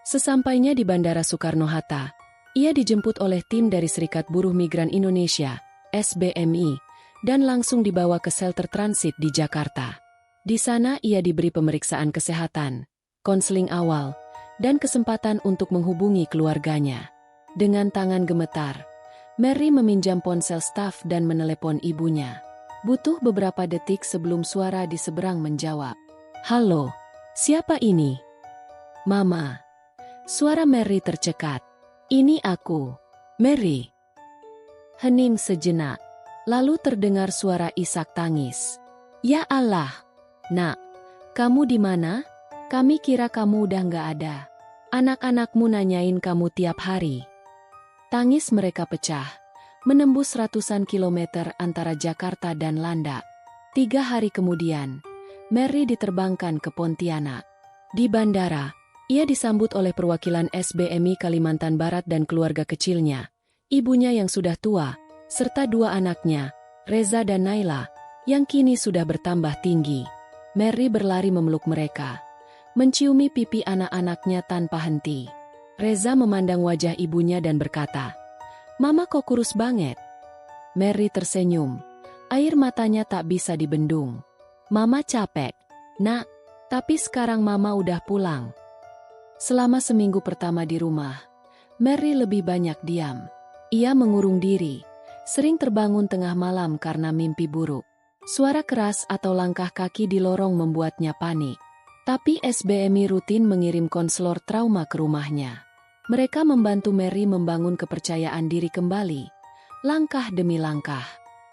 Sesampainya di Bandara Soekarno-Hatta, ia dijemput oleh tim dari Serikat Buruh Migran Indonesia, SBMI, dan langsung dibawa ke shelter transit di Jakarta. Di sana ia diberi pemeriksaan kesehatan, konseling awal, dan kesempatan untuk menghubungi keluarganya. Dengan tangan gemetar, Mary meminjam ponsel staf dan menelepon ibunya. Butuh beberapa detik sebelum suara di seberang menjawab. "Halo, siapa ini?" "Mama." Suara Mary tercekat. "Ini aku, Mary." Hening sejenak, lalu terdengar suara isak tangis. "Ya Allah, Nak, kamu di mana? Kami kira kamu udah nggak ada. Anak-anakmu nanyain kamu tiap hari." Tangis mereka pecah, menembus ratusan kilometer antara Jakarta dan Landak. 3 hari kemudian, Mary diterbangkan ke Pontianak. Di bandara, ia disambut oleh perwakilan SBMI Kalimantan Barat dan keluarga kecilnya, ibunya yang sudah tua, serta 2 anaknya, Reza dan Naila, yang kini sudah bertambah tinggi. Mary berlari memeluk mereka, menciumi pipi anak-anaknya tanpa henti. Reza memandang wajah ibunya dan berkata, "Mama kok kurus banget?" Mary tersenyum, air matanya tak bisa dibendung. "Mama capek, Nak, tapi sekarang Mama udah pulang." Selama seminggu pertama di rumah, Mary lebih banyak diam. Ia mengurung diri, sering terbangun tengah malam karena mimpi buruk. Suara keras atau langkah kaki di lorong membuatnya panik. Tapi SBMI rutin mengirim konselor trauma ke rumahnya. Mereka membantu Mary membangun kepercayaan diri kembali, langkah demi langkah.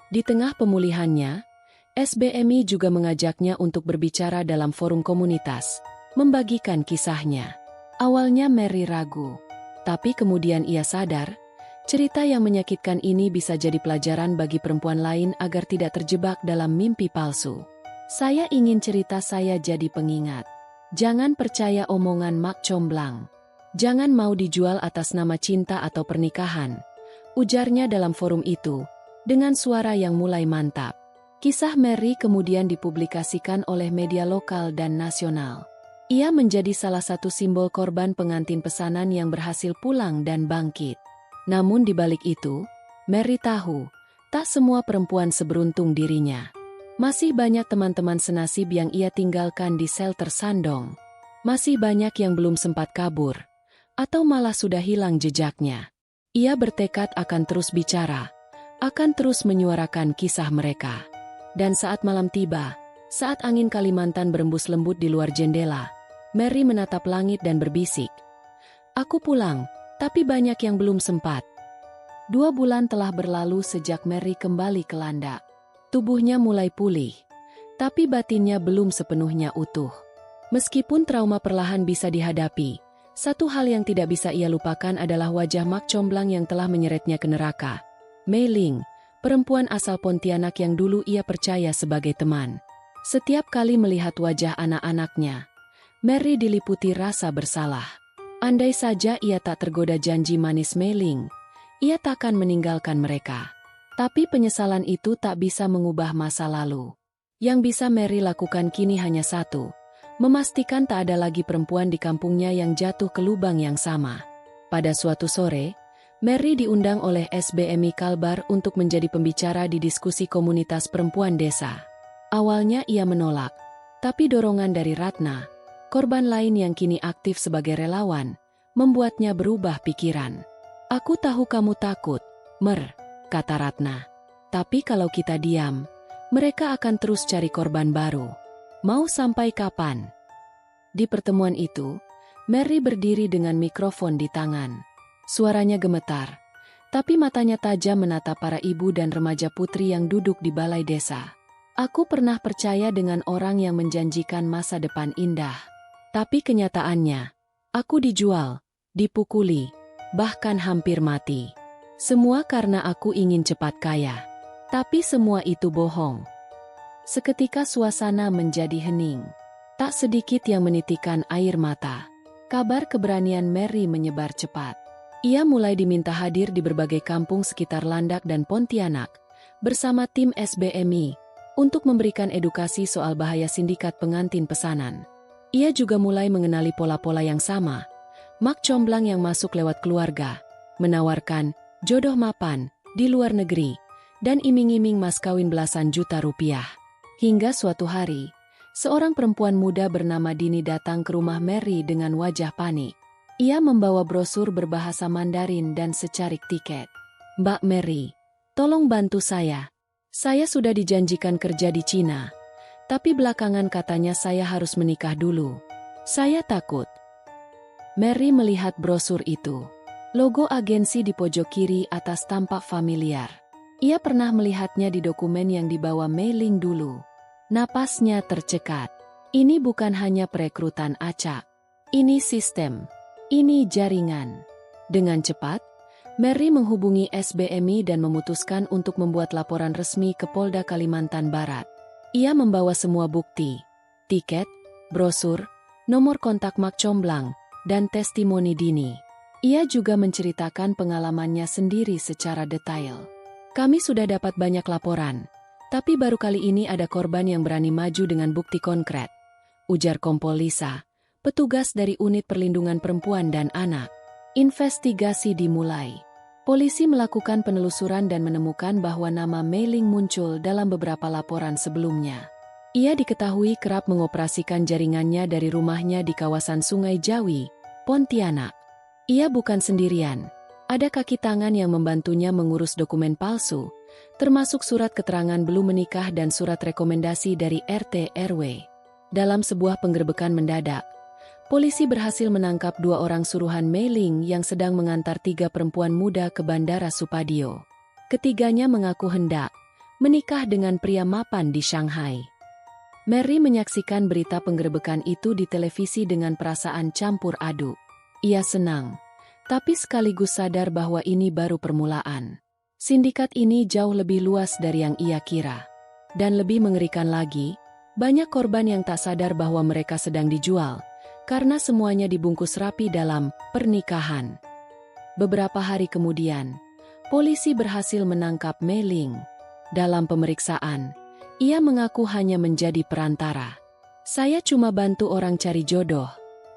Di tengah pemulihannya, SBMI juga mengajaknya untuk berbicara dalam forum komunitas, membagikan kisahnya. Awalnya Mary ragu, tapi kemudian ia sadar, cerita yang menyakitkan ini bisa jadi pelajaran bagi perempuan lain agar tidak terjebak dalam mimpi palsu. "Saya ingin cerita saya jadi pengingat. Jangan percaya omongan mak comblang. Jangan mau dijual atas nama cinta atau pernikahan," ujarnya dalam forum itu, dengan suara yang mulai mantap. Kisah Mary kemudian dipublikasikan oleh media lokal dan nasional. Ia menjadi salah satu simbol korban pengantin pesanan yang berhasil pulang dan bangkit. Namun di balik itu, Mary tahu, tak semua perempuan seberuntung dirinya. Masih banyak teman-teman senasib yang ia tinggalkan di shelter Sandong. Masih banyak yang belum sempat kabur, atau malah sudah hilang jejaknya. Ia bertekad akan terus bicara, akan terus menyuarakan kisah mereka. Dan saat malam tiba, saat angin Kalimantan berembus lembut di luar jendela, Mary menatap langit dan berbisik, "Aku pulang, tapi banyak yang belum sempat." 2 bulan telah berlalu sejak Mary kembali ke Landak. Tubuhnya mulai pulih, tapi batinnya belum sepenuhnya utuh. Meskipun trauma perlahan bisa dihadapi, satu hal yang tidak bisa ia lupakan adalah wajah mak comblang yang telah menyeretnya ke neraka. Mei Ling, perempuan asal Pontianak yang dulu ia percaya sebagai teman. Setiap kali melihat wajah anak-anaknya, Mary diliputi rasa bersalah. Andai saja ia tak tergoda janji manis Mei Ling, ia takkan meninggalkan mereka. Tapi penyesalan itu tak bisa mengubah masa lalu. Yang bisa Mary lakukan kini hanya satu, memastikan tak ada lagi perempuan di kampungnya yang jatuh ke lubang yang sama. Pada suatu sore, Mary diundang oleh SBMI Kalbar untuk menjadi pembicara di diskusi komunitas perempuan desa. Awalnya ia menolak, tapi dorongan dari Ratna, korban lain yang kini aktif sebagai relawan, membuatnya berubah pikiran. "Aku tahu kamu takut, Mer," kata Ratna. "Tapi kalau kita diam, Mereka akan terus cari korban baru. Mau sampai kapan? Di pertemuan itu, Mary berdiri dengan mikrofon di tangan. Suaranya gemetar, tapi matanya tajam menatap para ibu dan remaja putri yang duduk di balai desa. Aku pernah percaya dengan orang yang menjanjikan masa depan indah. Tapi kenyataannya, aku dijual, dipukuli, bahkan hampir mati. Semua karena aku ingin cepat kaya. Tapi semua itu bohong. Seketika suasana menjadi hening. Tak sedikit yang menitikkan air mata. Kabar keberanian Mary menyebar cepat. Ia mulai diminta hadir di berbagai kampung sekitar Landak dan Pontianak, bersama tim SBMI, untuk memberikan edukasi soal bahaya sindikat pengantin pesanan. Ia juga mulai mengenali pola-pola yang sama, mak comblang yang masuk lewat keluarga, menawarkan jodoh mapan di luar negeri, dan iming-iming mas kawin belasan juta rupiah. Hingga suatu hari, seorang perempuan muda bernama Dini datang ke rumah Mary dengan wajah panik. Ia membawa brosur berbahasa Mandarin dan secarik tiket. "Mbak Mary, tolong bantu saya. Saya sudah dijanjikan kerja di Cina, tapi belakangan katanya saya harus menikah dulu. Saya takut." Mary melihat brosur itu. Logo agensi di pojok kiri atas tampak familiar. Ia pernah melihatnya di dokumen yang dibawa mailing dulu. Napasnya tercekat. Ini bukan hanya perekrutan acak. Ini sistem. Ini jaringan. Dengan cepat, Mary menghubungi SBMI dan memutuskan untuk membuat laporan resmi ke Polda Kalimantan Barat. Ia membawa semua bukti, tiket, brosur, nomor kontak mak comblang, dan testimoni Dini. Ia juga menceritakan pengalamannya sendiri secara detail. "Kami sudah dapat banyak laporan, tapi baru kali ini ada korban yang berani maju dengan bukti konkret," ujar Kompol Lisa, petugas dari Unit Perlindungan Perempuan dan Anak. Investigasi dimulai. Polisi melakukan penelusuran dan menemukan bahwa nama mailing muncul dalam beberapa laporan sebelumnya. Ia diketahui kerap mengoperasikan jaringannya dari rumahnya di kawasan Sungai Jawi, Pontianak. Ia bukan sendirian. Ada kaki tangan yang membantunya mengurus dokumen palsu, termasuk surat keterangan belum menikah dan surat rekomendasi dari RT RW. Dalam sebuah penggerbekan mendadak, polisi berhasil menangkap 2 orang suruhan mailing yang sedang mengantar 3 perempuan muda ke Bandara Supadio. Ketiganya mengaku hendak menikah dengan pria mapan di Shanghai. Mary menyaksikan berita penggerbekan itu di televisi dengan perasaan campur aduk. Ia senang, tapi sekaligus sadar bahwa ini baru permulaan. Sindikat ini jauh lebih luas dari yang ia kira. Dan lebih mengerikan lagi, banyak korban yang tak sadar bahwa mereka sedang dijual, karena semuanya dibungkus rapi dalam pernikahan. Beberapa hari kemudian, polisi berhasil menangkap Mailing. Dalam pemeriksaan, ia mengaku hanya menjadi perantara. "Saya cuma bantu orang cari jodoh,"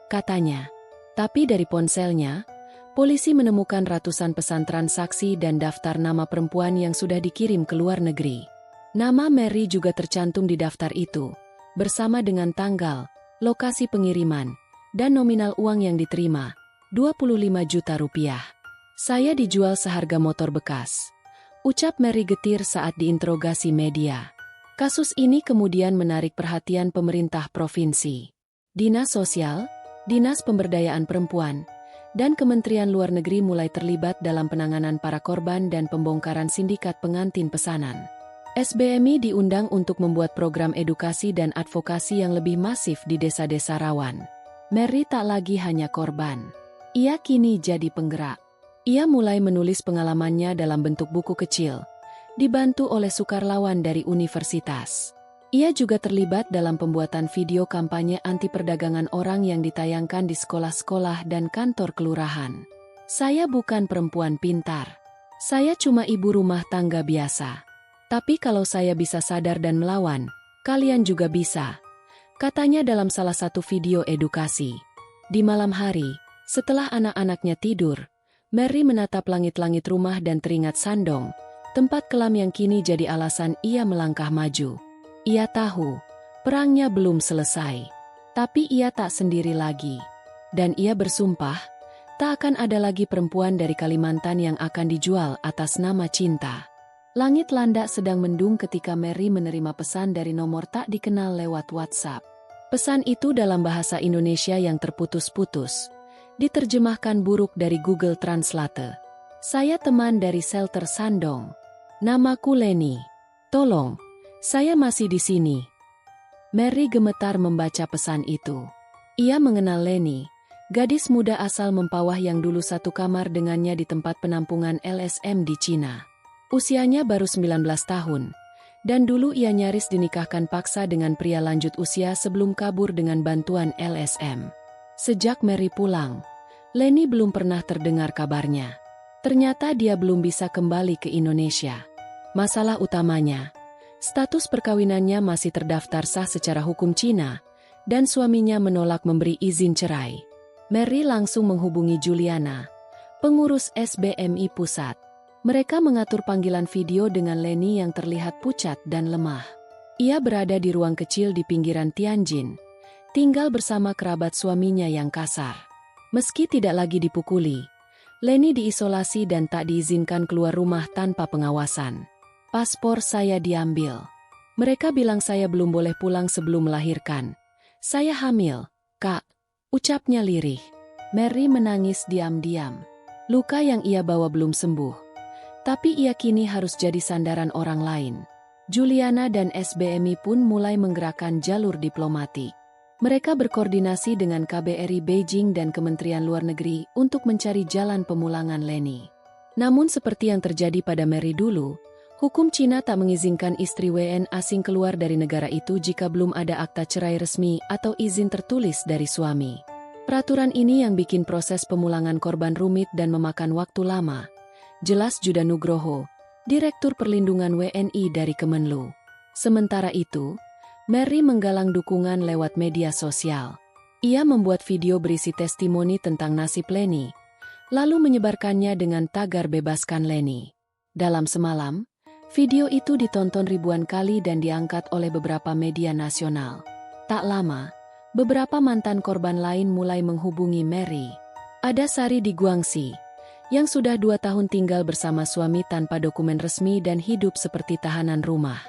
katanya. Tapi dari ponselnya, polisi menemukan ratusan pesan transaksi dan daftar nama perempuan yang sudah dikirim ke luar negeri. Nama Mary juga tercantum di daftar itu, bersama dengan tanggal, lokasi pengiriman, dan nominal uang yang diterima, 25 juta rupiah. "Saya dijual seharga motor bekas," ucap Mary getir saat diinterogasi media. Kasus ini kemudian menarik perhatian pemerintah provinsi. Dinas Sosial, Dinas Pemberdayaan Perempuan, dan Kementerian Luar Negeri mulai terlibat dalam penanganan para korban dan pembongkaran sindikat pengantin pesanan. SBMI diundang untuk membuat program edukasi dan advokasi yang lebih masif di desa-desa rawan. Mary tak lagi hanya korban. Ia kini jadi penggerak. Ia mulai menulis pengalamannya dalam bentuk buku kecil, dibantu oleh sukarlawan dari universitas. Ia juga terlibat dalam pembuatan video kampanye anti perdagangan orang yang ditayangkan di sekolah-sekolah dan kantor kelurahan. "Saya bukan perempuan pintar. Saya cuma ibu rumah tangga biasa. Tapi kalau saya bisa sadar dan melawan, kalian juga bisa," katanya dalam salah satu video edukasi. Di malam hari, setelah anak-anaknya tidur, Mary menatap langit-langit rumah dan teringat Sandong, tempat kelam yang kini jadi alasan ia melangkah maju. Ia tahu, perangnya belum selesai. Tapi ia tak sendiri lagi. Dan ia bersumpah, tak akan ada lagi perempuan dari Kalimantan yang akan dijual atas nama cinta. Langit landak sedang mendung ketika Mary menerima pesan dari nomor tak dikenal lewat WhatsApp. Pesan itu dalam bahasa Indonesia yang terputus-putus. Diterjemahkan buruk dari Google Translate. Saya teman dari shelter Sandong. Namaku Leni. Tolong, saya masih di sini. Mary gemetar membaca pesan itu. Ia mengenal Leni, gadis muda asal Mempawah yang dulu satu kamar dengannya di tempat penampungan LSM di Cina. Usianya baru 19 tahun, dan dulu ia nyaris dinikahkan paksa dengan pria lanjut usia sebelum kabur dengan bantuan LSM. Sejak Mary pulang, Leni belum pernah terdengar kabarnya. Ternyata dia belum bisa kembali ke Indonesia. Masalah utamanya, status perkawinannya masih terdaftar sah secara hukum Cina, dan suaminya menolak memberi izin cerai. Mary langsung menghubungi Juliana, pengurus SBMI Pusat. Mereka mengatur panggilan video dengan Leni yang terlihat pucat dan lemah. Ia berada di ruang kecil di pinggiran Tianjin, tinggal bersama kerabat suaminya yang kasar. Meski tidak lagi dipukuli, Leni diisolasi dan tak diizinkan keluar rumah tanpa pengawasan. Paspor saya diambil. Mereka bilang saya belum boleh pulang sebelum melahirkan. Saya hamil, Kak, ucapnya lirih. Mary menangis diam-diam. Luka yang ia bawa belum sembuh. Tapi ia kini harus jadi sandaran orang lain. Juliana dan SBMI pun mulai menggerakkan jalur diplomatik. Mereka berkoordinasi dengan KBRI Beijing dan Kementerian Luar Negeri untuk mencari jalan pemulangan Leni. Namun seperti yang terjadi pada Mary dulu, hukum Cina tak mengizinkan istri WN asing keluar dari negara itu jika belum ada akta cerai resmi atau izin tertulis dari suami. Peraturan ini yang bikin proses pemulangan korban rumit dan memakan waktu lama. Jelas Juda Nugroho, Direktur Perlindungan WNI dari Kemenlu. Sementara itu, Mary menggalang dukungan lewat media sosial. Ia membuat video berisi testimoni tentang nasib Leni, lalu menyebarkannya dengan tagar "Bebaskan Leni". Dalam semalam, video itu ditonton ribuan kali dan diangkat oleh beberapa media nasional. Tak lama, beberapa mantan korban lain mulai menghubungi Mary. Ada Sari di Guangxi, yang sudah 2 tahun tinggal bersama suami tanpa dokumen resmi dan hidup seperti tahanan rumah.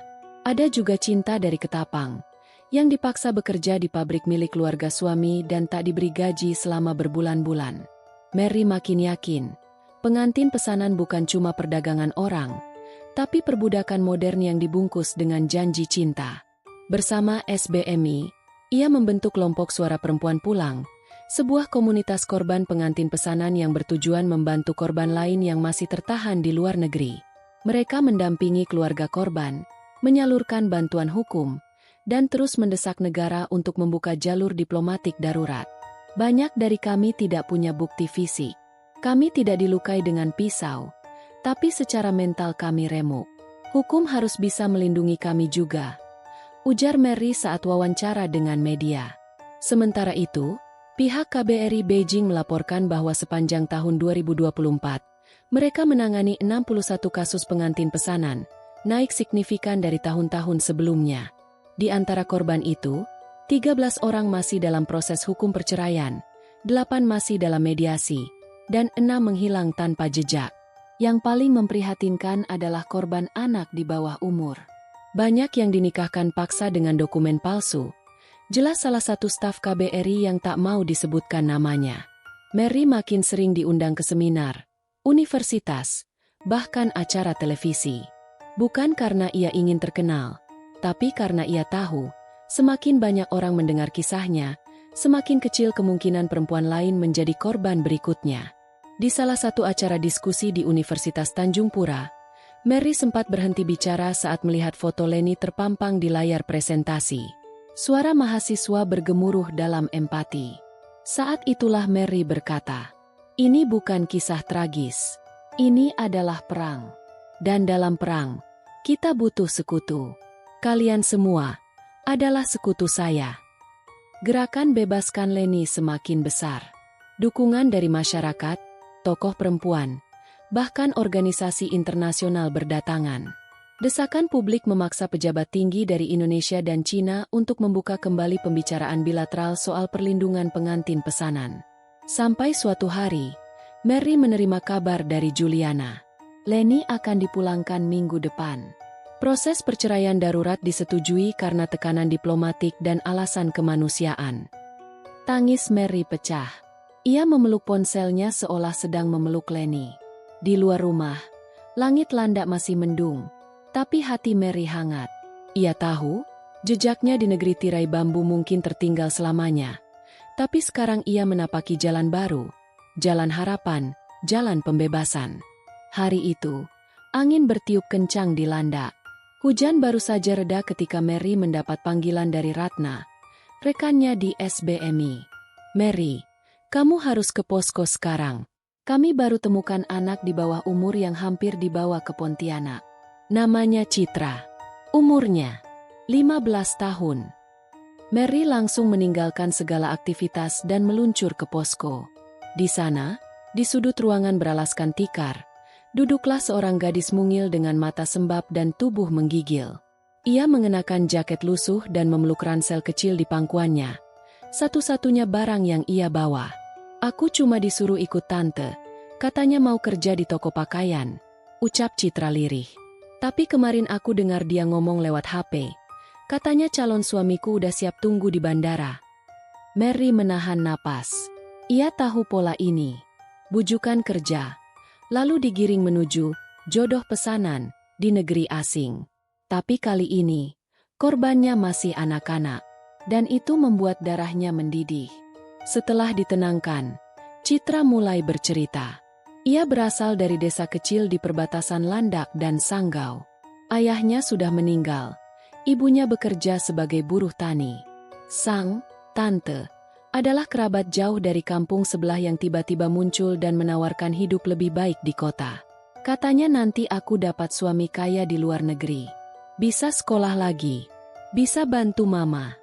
Ada juga Cinta dari Ketapang, yang dipaksa bekerja di pabrik milik keluarga suami dan tak diberi gaji selama berbulan-bulan. Mary makin yakin, pengantin pesanan bukan cuma perdagangan orang, tapi perbudakan modern yang dibungkus dengan janji cinta. Bersama SBMI, ia membentuk kelompok Suara Perempuan Pulang, sebuah komunitas korban pengantin pesanan yang bertujuan membantu korban lain yang masih tertahan di luar negeri. Mereka mendampingi keluarga korban, menyalurkan bantuan hukum, dan terus mendesak negara untuk membuka jalur diplomatik darurat. Banyak dari kami tidak punya bukti fisik. Kami tidak dilukai dengan pisau, tapi secara mental kami remuk. Hukum harus bisa melindungi kami juga, ujar Mary saat wawancara dengan media. Sementara itu, pihak KBRI Beijing melaporkan bahwa sepanjang tahun 2024, mereka menangani 61 kasus pengantin pesanan, naik signifikan dari tahun-tahun sebelumnya. Di antara korban itu, 13 orang masih dalam proses hukum perceraian, 8 masih dalam mediasi, dan 6 menghilang tanpa jejak. Yang paling memprihatinkan adalah korban anak di bawah umur. Banyak yang dinikahkan paksa dengan dokumen palsu. Jelas salah satu staf KBRI yang tak mau disebutkan namanya. Mary makin sering diundang ke seminar, universitas, bahkan acara televisi. Bukan karena ia ingin terkenal, tapi karena ia tahu, semakin banyak orang mendengar kisahnya, semakin kecil kemungkinan perempuan lain menjadi korban berikutnya. Di salah satu acara diskusi di Universitas Tanjung Pura, Mary sempat berhenti bicara saat melihat foto Leni terpampang di layar presentasi. Suara mahasiswa bergemuruh dalam empati. Saat itulah Mary berkata, "Ini bukan kisah tragis. Ini adalah perang. Dan dalam perang, kita butuh sekutu. Kalian semua adalah sekutu saya." Gerakan Bebaskan Leni semakin besar. Dukungan dari masyarakat, tokoh perempuan, bahkan organisasi internasional berdatangan. Desakan publik memaksa pejabat tinggi dari Indonesia dan Cina untuk membuka kembali pembicaraan bilateral soal perlindungan pengantin pesanan. Sampai suatu hari, Mary menerima kabar dari Juliana. Leni akan dipulangkan minggu depan. Proses perceraian darurat disetujui karena tekanan diplomatik dan alasan kemanusiaan. Tangis Mary pecah. Ia memeluk ponselnya seolah sedang memeluk Leni. Di luar rumah, langit landak masih mendung, tapi hati Mary hangat. Ia tahu, jejaknya di negeri tirai bambu mungkin tertinggal selamanya. Tapi sekarang ia menapaki jalan baru, jalan harapan, jalan pembebasan. Hari itu, angin bertiup kencang di landak. Hujan baru saja reda ketika Mary mendapat panggilan dari Ratna, rekannya di SBMI. "Mary, kamu harus ke posko sekarang. Kami baru temukan anak di bawah umur yang hampir dibawa ke Pontianak. Namanya Citra. Umurnya 15 tahun. Mary langsung meninggalkan segala aktivitas dan meluncur ke posko. Di sana, di sudut ruangan beralaskan tikar, duduklah seorang gadis mungil dengan mata sembab dan tubuh menggigil. Ia mengenakan jaket lusuh dan memeluk ransel kecil di pangkuannya. Satu-satunya barang yang ia bawa. "Aku cuma disuruh ikut tante. Katanya mau kerja di toko pakaian," ucap Citra lirih. "Tapi kemarin aku dengar dia ngomong lewat HP. Katanya calon suamiku udah siap tunggu di bandara." Mary menahan napas. Ia tahu pola ini. Bujukan kerja, lalu digiring menuju jodoh pesanan di negeri asing. Tapi kali ini, korbannya masih anak-anak, dan itu membuat darahnya mendidih. Setelah ditenangkan, Citra mulai bercerita. Ia berasal dari desa kecil di perbatasan Landak dan Sanggau. Ayahnya sudah meninggal, ibunya bekerja sebagai buruh tani. Sang tante adalah kerabat jauh dari kampung sebelah yang tiba-tiba muncul dan menawarkan hidup lebih baik di kota. Katanya nanti aku dapat suami kaya di luar negeri. Bisa sekolah lagi. Bisa bantu mama.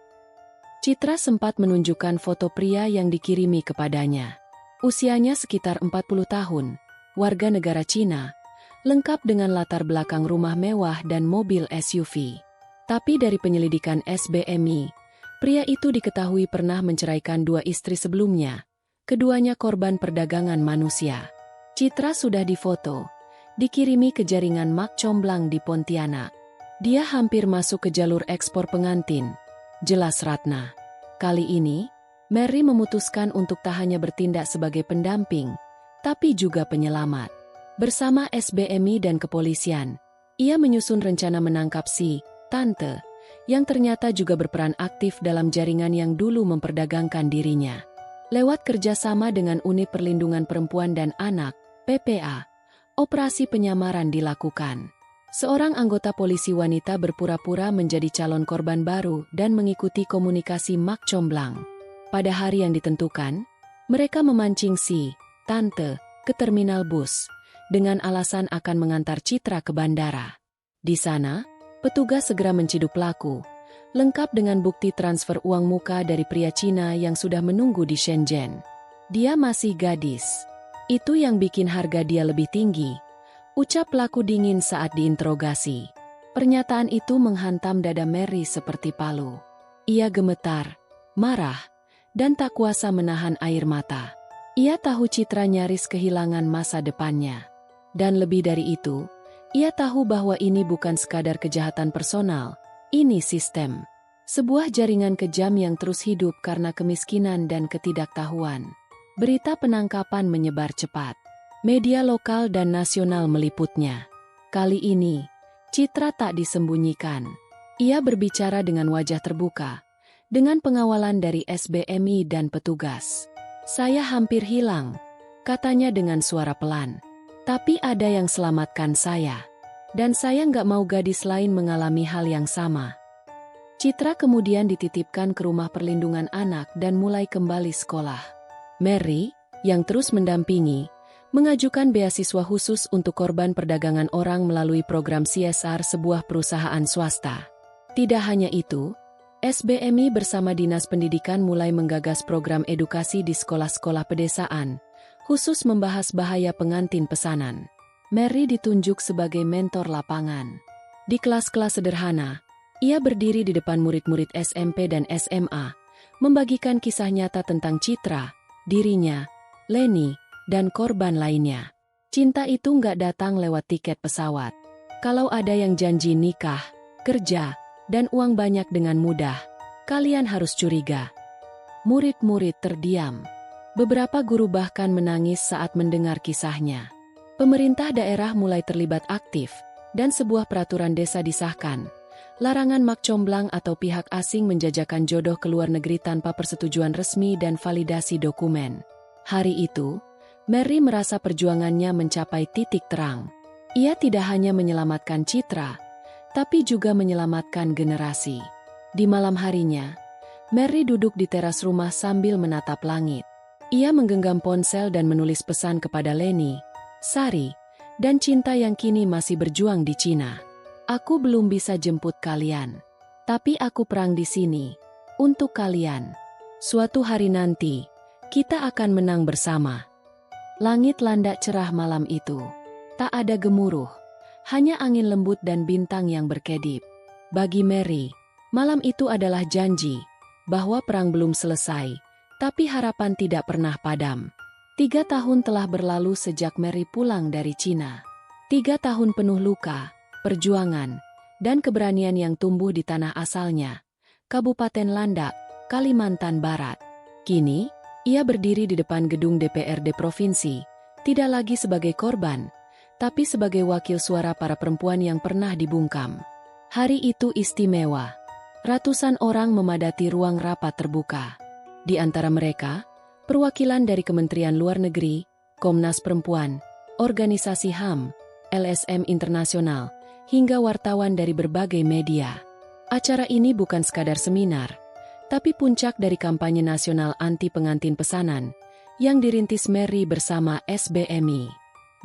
Citra sempat menunjukkan foto pria yang dikirimi kepadanya. Usianya sekitar 40 tahun, warga negara Cina, lengkap dengan latar belakang rumah mewah dan mobil SUV. Tapi dari penyelidikan SBMI, pria itu diketahui pernah menceraikan 2 istri sebelumnya. Keduanya korban perdagangan manusia. Citra sudah difoto, dikirimi ke jaringan Mak Comblang di Pontianak. Dia hampir masuk ke jalur ekspor pengantin, jelas Ratna. Kali ini, Mary memutuskan untuk tak hanya bertindak sebagai pendamping, tapi juga penyelamat. Bersama SBMI dan kepolisian, ia menyusun rencana menangkap si tante, yang ternyata juga berperan aktif dalam jaringan yang dulu memperdagangkan dirinya. Lewat kerjasama dengan Unit Perlindungan Perempuan dan Anak, PPA, operasi penyamaran dilakukan. Seorang anggota polisi wanita berpura-pura menjadi calon korban baru dan mengikuti komunikasi Mak Comblang. Pada hari yang ditentukan, mereka memancing si tante ke terminal bus, dengan alasan akan mengantar Citra ke bandara. Di sana, petugas segera menciduk pelaku, lengkap dengan bukti transfer uang muka dari pria Cina yang sudah menunggu di Shenzhen. Dia masih gadis. Itu yang bikin harga dia lebih tinggi, ucap pelaku dingin saat diinterogasi. Pernyataan itu menghantam dada Mary seperti palu. Ia gemetar, marah, dan tak kuasa menahan air mata. Ia tahu Citra nyaris kehilangan masa depannya. Dan lebih dari itu, ia tahu bahwa ini bukan sekadar kejahatan personal, ini sistem. Sebuah jaringan kejam yang terus hidup karena kemiskinan dan ketidaktahuan. Berita penangkapan menyebar cepat. Media lokal dan nasional meliputnya. Kali ini, Citra tak disembunyikan. Ia berbicara dengan wajah terbuka, dengan pengawalan dari SBMI dan petugas. "Saya hampir hilang," katanya dengan suara pelan. "Tapi ada yang selamatkan saya. Dan saya nggak mau gadis lain mengalami hal yang sama." Citra kemudian dititipkan ke rumah perlindungan anak dan mulai kembali sekolah. Mary, yang terus mendampingi, mengajukan beasiswa khusus untuk korban perdagangan orang melalui program CSR sebuah perusahaan swasta. Tidak hanya itu, SBMI bersama Dinas Pendidikan mulai menggagas program edukasi di sekolah-sekolah pedesaan, khusus membahas bahaya pengantin pesanan. Mary ditunjuk sebagai mentor lapangan. Di kelas-kelas sederhana, ia berdiri di depan murid-murid SMP dan SMA, membagikan kisah nyata tentang Citra, dirinya, Leni, dan korban lainnya. Cinta itu nggak datang lewat tiket pesawat. Kalau ada yang janji nikah, kerja, dan uang banyak dengan mudah, kalian harus curiga. Murid-murid terdiam. Beberapa guru bahkan menangis saat mendengar kisahnya. Pemerintah daerah mulai terlibat aktif, dan sebuah peraturan desa disahkan. Larangan mak comblang atau pihak asing menjajakan jodoh ke luar negeri tanpa persetujuan resmi dan validasi dokumen. Hari itu, Mary merasa perjuangannya mencapai titik terang. Ia tidak hanya menyelamatkan citra, tapi juga menyelamatkan generasi. Di malam harinya, Mary duduk di teras rumah sambil menatap langit. Ia menggenggam ponsel dan menulis pesan kepada Leni, Sari, dan Cinta yang kini masih berjuang di Cina. Aku belum bisa jemput kalian, tapi aku perang di sini untuk kalian. Suatu hari nanti, kita akan menang bersama. Langit landak cerah malam itu. Tak ada gemuruh, hanya angin lembut dan bintang yang berkedip. Bagi Mary, malam itu adalah janji bahwa perang belum selesai, tapi harapan tidak pernah padam. 3 tahun telah berlalu sejak Mary pulang dari Cina. 3 tahun penuh luka, perjuangan, dan keberanian yang tumbuh di tanah asalnya, Kabupaten Landak, Kalimantan Barat. Kini, ia berdiri di depan gedung DPRD Provinsi, tidak lagi sebagai korban, tapi sebagai wakil suara para perempuan yang pernah dibungkam. Hari itu istimewa. Ratusan orang memadati ruang rapat terbuka. Di antara mereka, perwakilan dari Kementerian Luar Negeri, Komnas Perempuan, Organisasi HAM, LSM Internasional, hingga wartawan dari berbagai media. Acara ini bukan sekadar seminar, tapi puncak dari kampanye nasional anti pengantin pesanan yang dirintis Mary bersama SBMI.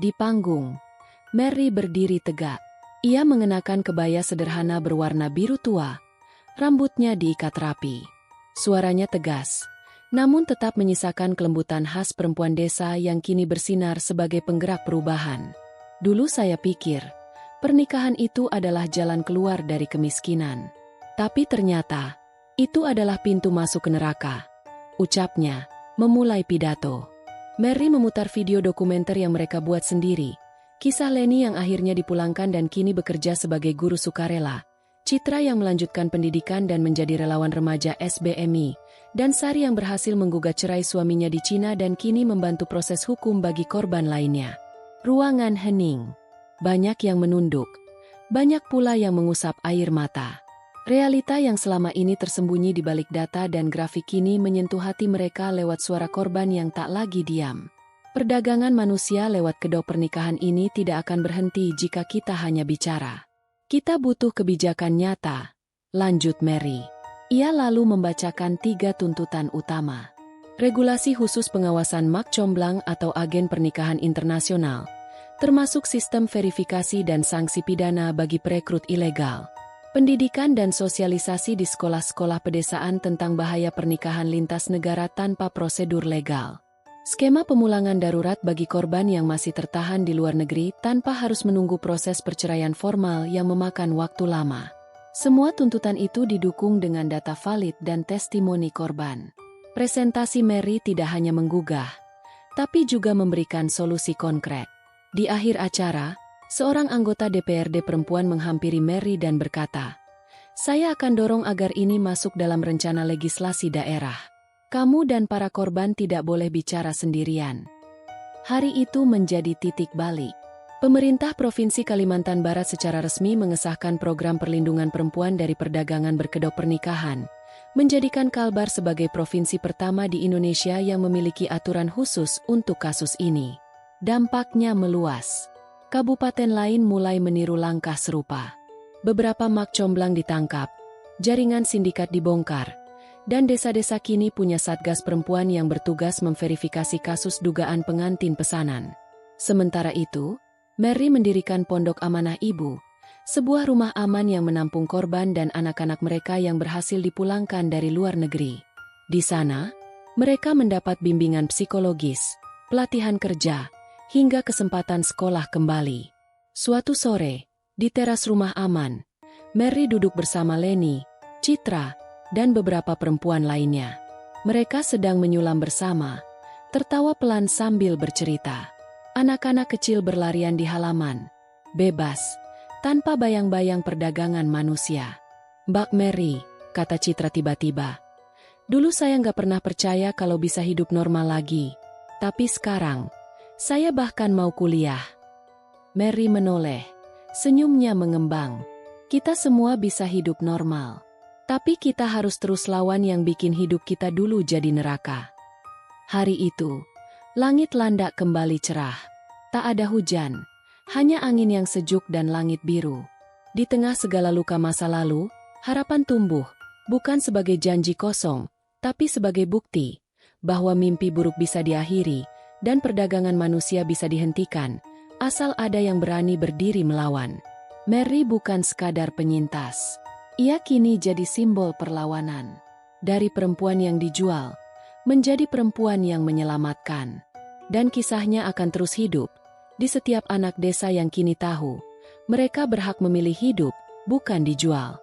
Di panggung, Mary berdiri tegak. Ia mengenakan kebaya sederhana berwarna biru tua, rambutnya diikat rapi. Suaranya tegas, namun tetap menyisakan kelembutan khas perempuan desa yang kini bersinar sebagai penggerak perubahan. Dulu saya pikir, pernikahan itu adalah jalan keluar dari kemiskinan. Tapi ternyata, itu adalah pintu masuk ke neraka. Ucapnya, memulai pidato. Mary memutar video dokumenter yang mereka buat sendiri. Kisah Leni yang akhirnya dipulangkan dan kini bekerja sebagai guru sukarela. Citra yang melanjutkan pendidikan dan menjadi relawan remaja SBMI. Dan Sari yang berhasil menggugat cerai suaminya di Cina dan kini membantu proses hukum bagi korban lainnya. Ruangan hening. Banyak yang menunduk. Banyak pula yang mengusap air mata. Realita yang selama ini tersembunyi di balik data dan grafik kini menyentuh hati mereka lewat suara korban yang tak lagi diam. Perdagangan manusia lewat kedok pernikahan ini tidak akan berhenti jika kita hanya bicara. Kita butuh kebijakan nyata, lanjut Mary. Ia lalu membacakan 3 tuntutan utama. Regulasi khusus pengawasan mak comblang atau agen pernikahan internasional, termasuk sistem verifikasi dan sanksi pidana bagi perekrut ilegal. Pendidikan dan sosialisasi di sekolah-sekolah pedesaan tentang bahaya pernikahan lintas negara tanpa prosedur legal. Skema pemulangan darurat bagi korban yang masih tertahan di luar negeri tanpa harus menunggu proses perceraian formal yang memakan waktu lama. Semua tuntutan itu didukung dengan data valid dan testimoni korban. Presentasi Mary tidak hanya menggugah, tapi juga memberikan solusi konkret. Di akhir acara, seorang anggota DPRD perempuan menghampiri Mary dan berkata, "Saya akan dorong agar ini masuk dalam rencana legislasi daerah. Kamu dan para korban tidak boleh bicara sendirian." Hari itu menjadi titik balik. Pemerintah Provinsi Kalimantan Barat secara resmi mengesahkan program perlindungan perempuan dari perdagangan berkedok pernikahan, menjadikan Kalbar sebagai provinsi pertama di Indonesia yang memiliki aturan khusus untuk kasus ini. Dampaknya meluas. Kabupaten lain mulai meniru langkah serupa. Beberapa mak comblang ditangkap, jaringan sindikat dibongkar, dan desa-desa kini punya satgas perempuan yang bertugas memverifikasi kasus dugaan pengantin pesanan. Sementara itu, Mary mendirikan Pondok Amanah Ibu, sebuah rumah aman yang menampung korban dan anak-anak mereka yang berhasil dipulangkan dari luar negeri. Di sana, mereka mendapat bimbingan psikologis, pelatihan kerja, hingga kesempatan sekolah kembali. Suatu sore, di teras rumah aman, Mary duduk bersama Leni, Citra, dan beberapa perempuan lainnya. Mereka sedang menyulam bersama, tertawa pelan sambil bercerita. Anak-anak kecil berlarian di halaman, bebas, tanpa bayang-bayang perdagangan manusia. "Mbak Mary," kata Citra tiba-tiba. "Dulu saya nggak pernah percaya kalau bisa hidup normal lagi. Tapi sekarang, saya bahkan mau kuliah." Mary menoleh, senyumnya mengembang. "Kita semua bisa hidup normal. Tapi kita harus terus lawan yang bikin hidup kita dulu jadi neraka." Hari itu, langit Landak kembali cerah. Tak ada hujan, hanya angin yang sejuk dan langit biru. Di tengah segala luka masa lalu, harapan tumbuh, bukan sebagai janji kosong, tapi sebagai bukti bahwa mimpi buruk bisa diakhiri dan perdagangan manusia bisa dihentikan, asal ada yang berani berdiri melawan. Mary bukan sekadar penyintas. Ia kini jadi simbol perlawanan. Dari perempuan yang dijual, menjadi perempuan yang menyelamatkan. Dan kisahnya akan terus hidup di setiap anak desa yang kini tahu, mereka berhak memilih hidup, bukan dijual.